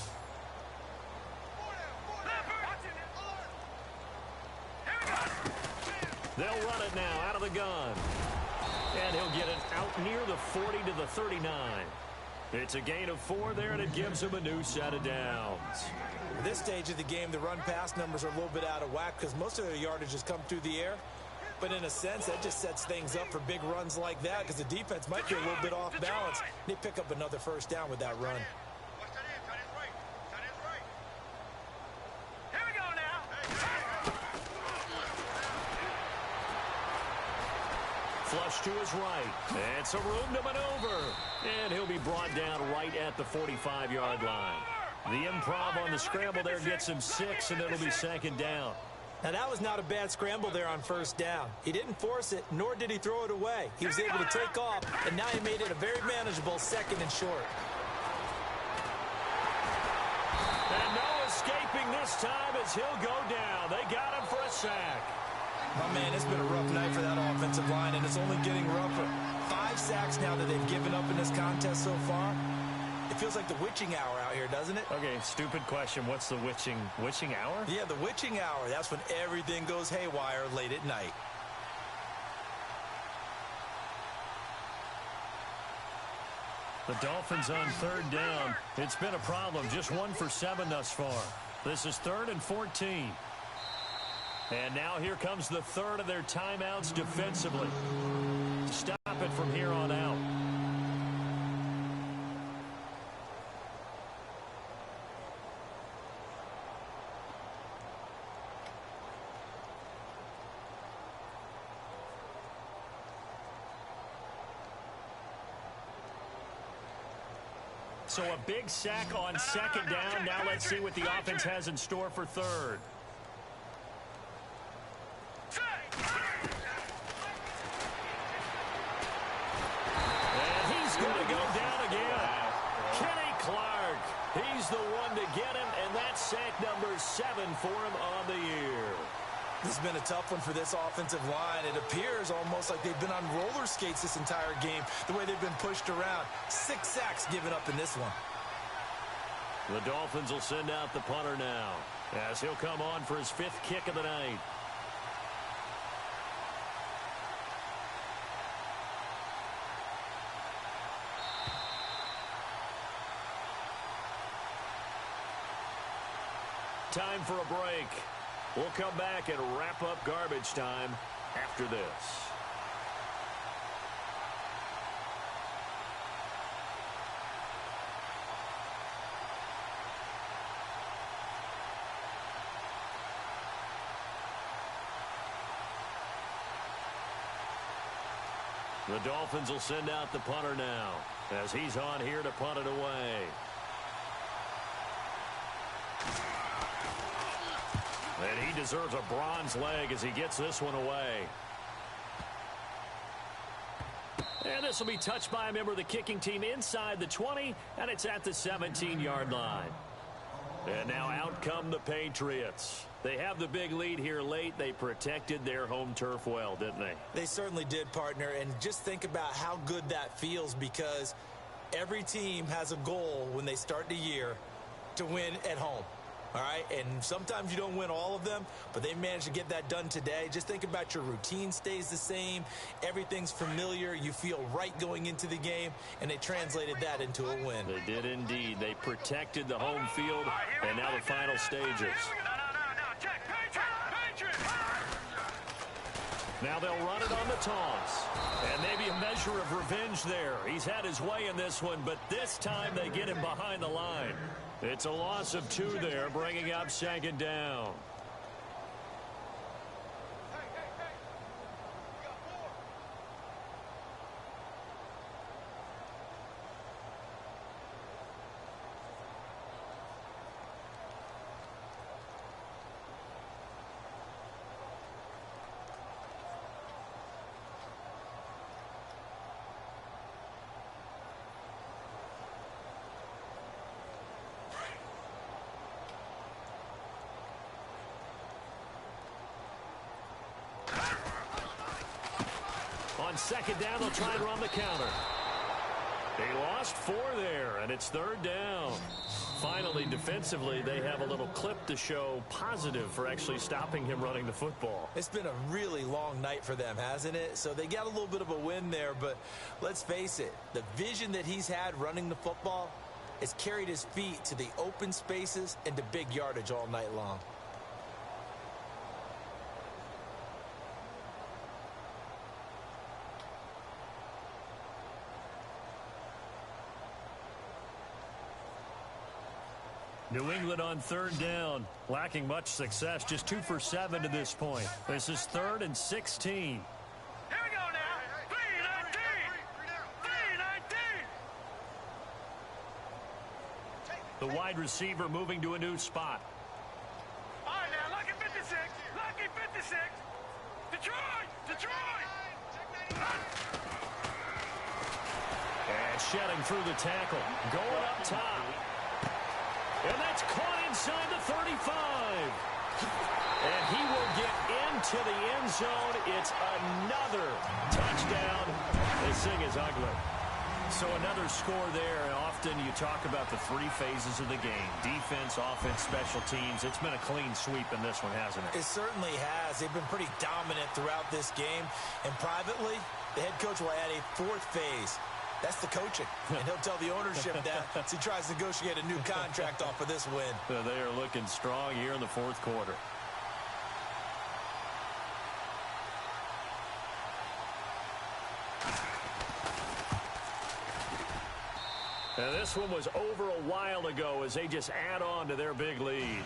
D: They'll run it now out of the gun. And he'll get it out near the 40 to the 39. It's a gain of 4 there, and it gives him a new set of downs.
E: At this stage of the game, the run-pass numbers are a little bit out of whack because most of their yardage has come through the air. But in a sense, that just sets things up for big runs like that because the defense might be a little bit off balance. They pick up another first down with that run.
F: Here we go now.
D: Flush to his right. And some room to maneuver. And he'll be brought down right at the 45-yard line. The improv on the scramble there gets him 6, and it'll be second down.
E: Now, that was not a bad scramble there on first down. He didn't force it, nor did he throw it away. He was able to take off, and now he made it a very manageable second and short.
D: And no escaping this time as he'll go down. They got him for a sack.
E: Oh, man, it's been a rough night for that offensive line, and it's only getting rougher. 5 sacks now that they've given up in this contest so far. It feels like the witching hour out here, doesn't it?
D: Okay, stupid question. What's the witching hour?
E: Yeah, the witching hour. That's when everything goes haywire late at night.
D: The Dolphins on third down. It's been a problem. Just 1 for 7 thus far. This is 3rd and 14. And now here comes the third of their timeouts defensively. Stop it from here on out. So a big sack on second down. Now let's see what the offense has in store for third. And he's going to go down again. Kenny Clark. He's the one to get him, and that's sack number 7 for him on the year.
E: This has been a tough one for this offensive line. It appears almost like they've been on roller skates this entire game, the way they've been pushed around. 6 sacks given up in this one.
D: The Dolphins will send out the punter now, as he'll come on for his 5th kick of the night. Time for a break. We'll come back and wrap up garbage time after this. The Dolphins will send out the punter now, as he's on here to punt it away. And he deserves a bronze leg as he gets this one away. And this will be touched by a member of the kicking team inside the 20, and it's at the 17-yard line. And now out come the Patriots. They have the big lead here late. They protected their home turf well, didn't they?
E: They certainly did, partner. And just think about how good that feels, because every team has a goal when they start the year to win at home. All right, and sometimes you don't win all of them, but they managed to get that done today. Just think about your routine stays the same. Everything's familiar. You feel right going into the game, and they translated that into a win.
D: They did indeed. They protected the home field, and now the final stages. Now they'll run it on the toss. And maybe a measure of revenge there. He's had his way in this one, but this time they get him behind the line. It's a loss of 2 there, bringing up second down. On second down, they'll try and run the counter. They lost 4 there, and it's third down. Finally, defensively, they have a little clip to show positive for actually stopping him running the football.
E: It's been a really long night for them, hasn't it? So they got a little bit of a win there, but let's face it, the vision that he's had running the football has carried his feet to the open spaces and to big yardage all night long.
D: New England on third down, lacking much success, just 2 for 7 to this point. This is 3rd and 16.
F: Here we go now.
D: The wide receiver moving to a new spot.
F: All right, now, lucky 56. Lucky 56. Detroit! Detroit!
D: And shedding through the tackle. Going up top. And that's caught inside the 35. And he will get into the end zone. It's another touchdown. This thing is ugly. So another score there. And often you talk about the three phases of the game. Defense, offense, special teams. It's been a clean sweep in this one, hasn't it?
E: It certainly has. They've been pretty dominant throughout this game. And privately, the head coach will add a fourth phase. That's the coaching. And he'll tell the ownership that as he tries to negotiate a new contract off of this win.
D: They are looking strong here in the fourth quarter. And this one was over a while ago as they just add on to their big lead.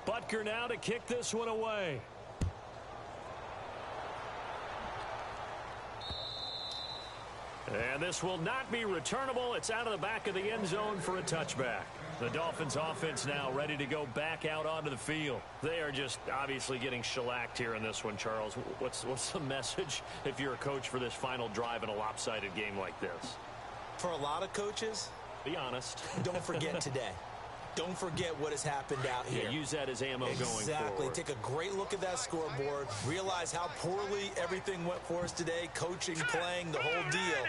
D: Butker now to kick this one away. And this will not be returnable. It's out of the back of the end zone for a touchback. The Dolphins offense now ready to go back out onto the field. They are just obviously getting shellacked here in this one, Charles. What's the message if you're a coach for this final drive in a lopsided game like this?
E: For a lot of coaches,
D: be honest.
E: Don't forget today. Don't forget what has happened out here.
D: Yeah, use that as ammo going forward.
E: Exactly. Take a great look at that scoreboard. Realize how poorly everything went for us today. Coaching, playing, the whole deal.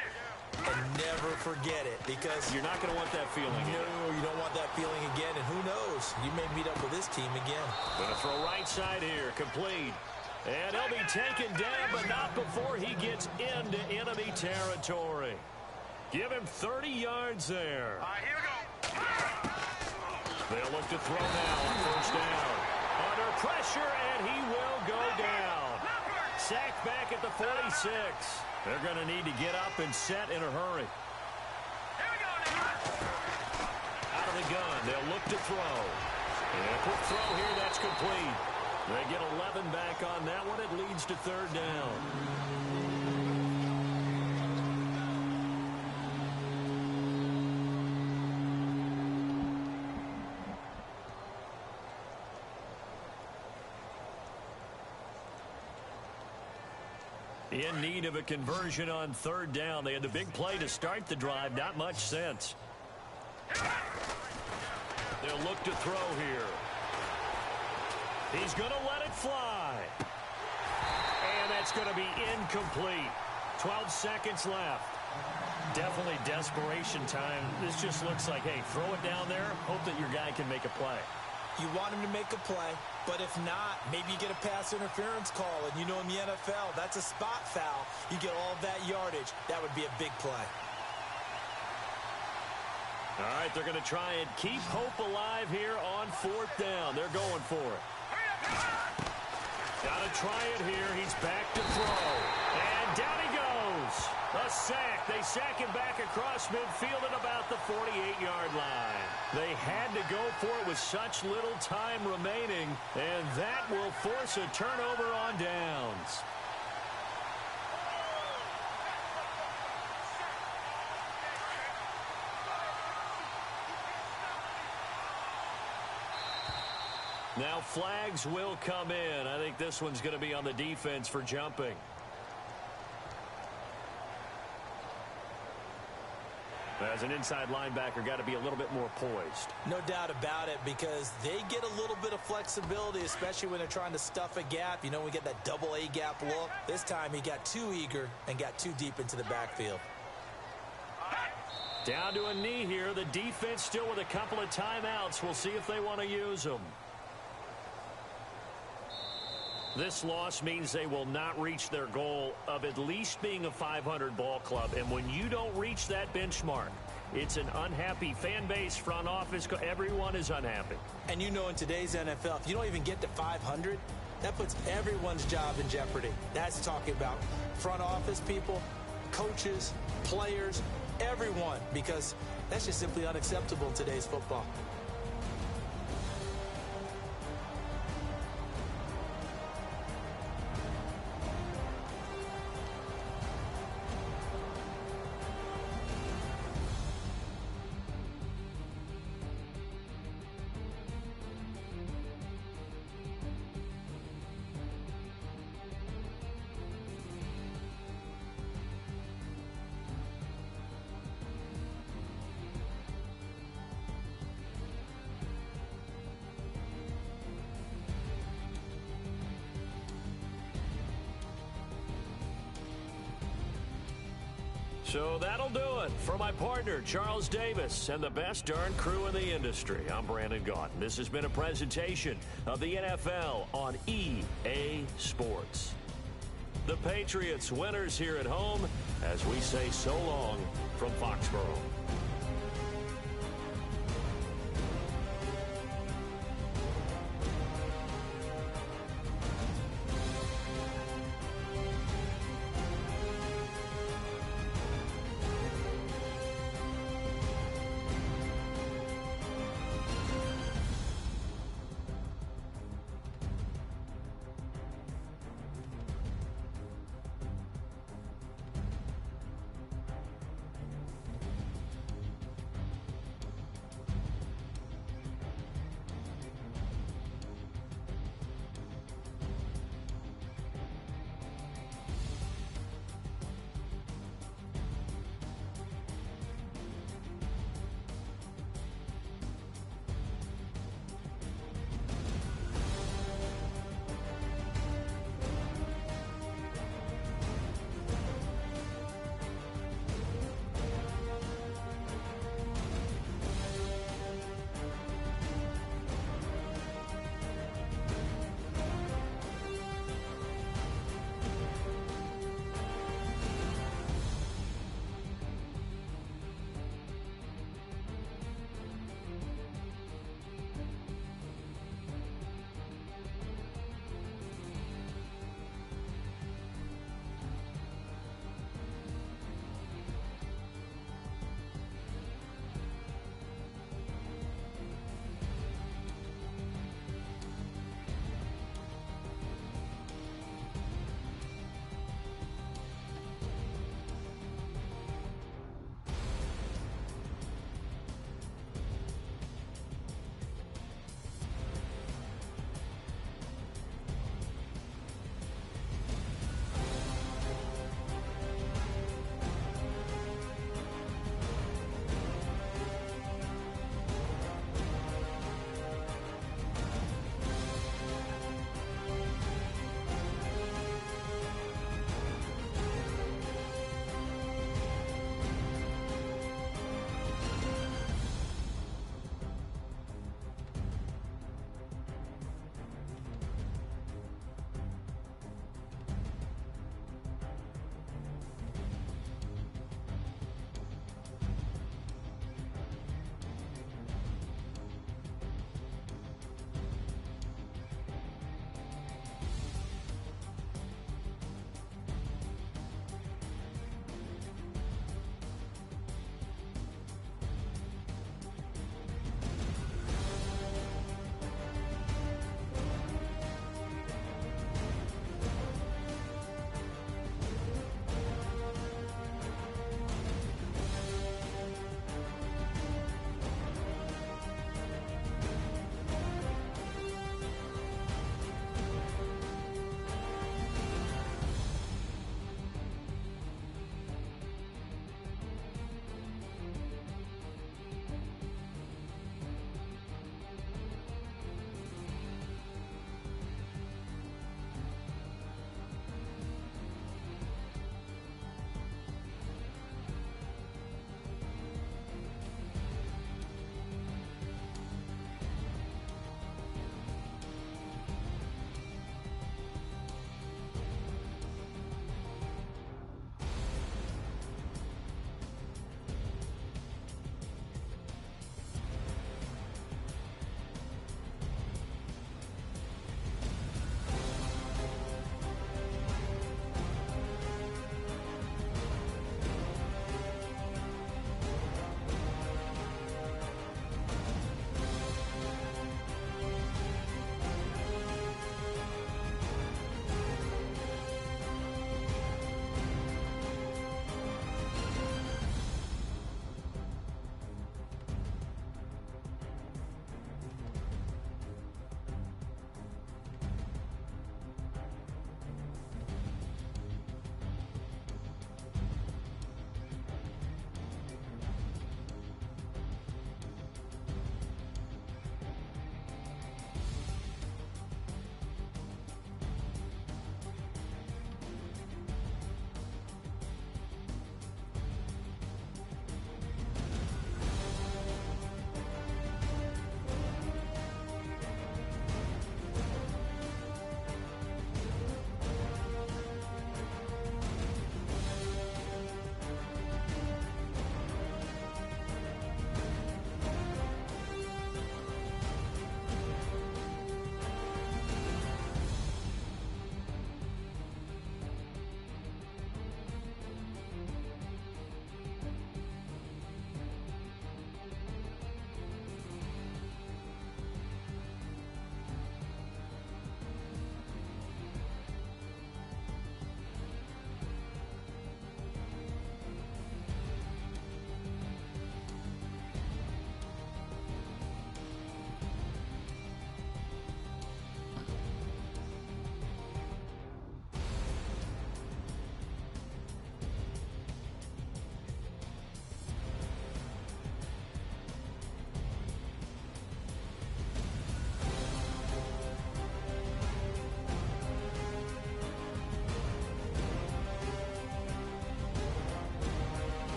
E: And never forget it, because
D: you're not going to want that feeling again.
E: No, you don't want that feeling again. And who knows? You may meet up with this team again.
D: Going to throw right side here. Complete. And he'll be taken down, but not before he gets into enemy territory. Give him 30 yards there.
F: All right, here we go.
D: They'll look to throw now on first down. Under pressure, and he will go down. Sacked back at the 46. They're going to need to get up and set in a hurry.
F: Here we go now.
D: Out of the gun, they'll look to throw. And a quick throw here, that's complete. They get 11 back on that one. It leads to third down. In need of a conversion on third down. They had the big play to start the drive. Not much sense. They'll look to throw here. He's going to let it fly. And that's going to be incomplete. 12 seconds left. Definitely desperation time. This just looks like, hey, throw it down there. Hope that your guy can make a play.
E: You want him to make a play, but if not, maybe you get a pass interference call. And you know in the NFL, that's a spot foul. You get all of that yardage. That would be a big play.
D: All right, they're going to try and keep hope alive here on fourth down. They're going for it. Got to try it here. He's back to throw. And down he goes. A sack. They sack him back across midfield at about the 48-yard line. They had to go for it with such little time remaining, and that will force a turnover on downs. Now flags will come in. I think this one's going to be on the defense for jumping. As an inside linebacker, got to be a little bit more poised.
E: No doubt about it, because they get a little bit of flexibility, especially when they're trying to stuff a gap. You know, we get that double A gap look. This time he got too eager and got too deep into the backfield.
D: Down to a knee here. The defense still with a couple of timeouts. We'll see if they want to use them. This loss means they will not reach their goal of at least being a 500 ball club. And when you don't reach that benchmark, it's an unhappy fan base, front office. Everyone is unhappy.
E: And you know, in today's NFL, if you don't even get to 500, that puts everyone's job in jeopardy. That's talking about front office people, coaches, players, everyone, because that's just simply unacceptable in today's football.
D: So that'll do it. For my partner, Charles Davis, and the best darn crew in the industry, I'm Brandon Gaudin. This has been a presentation of the NFL on EA Sports. The Patriots winners here at home as we say so long from Foxborough.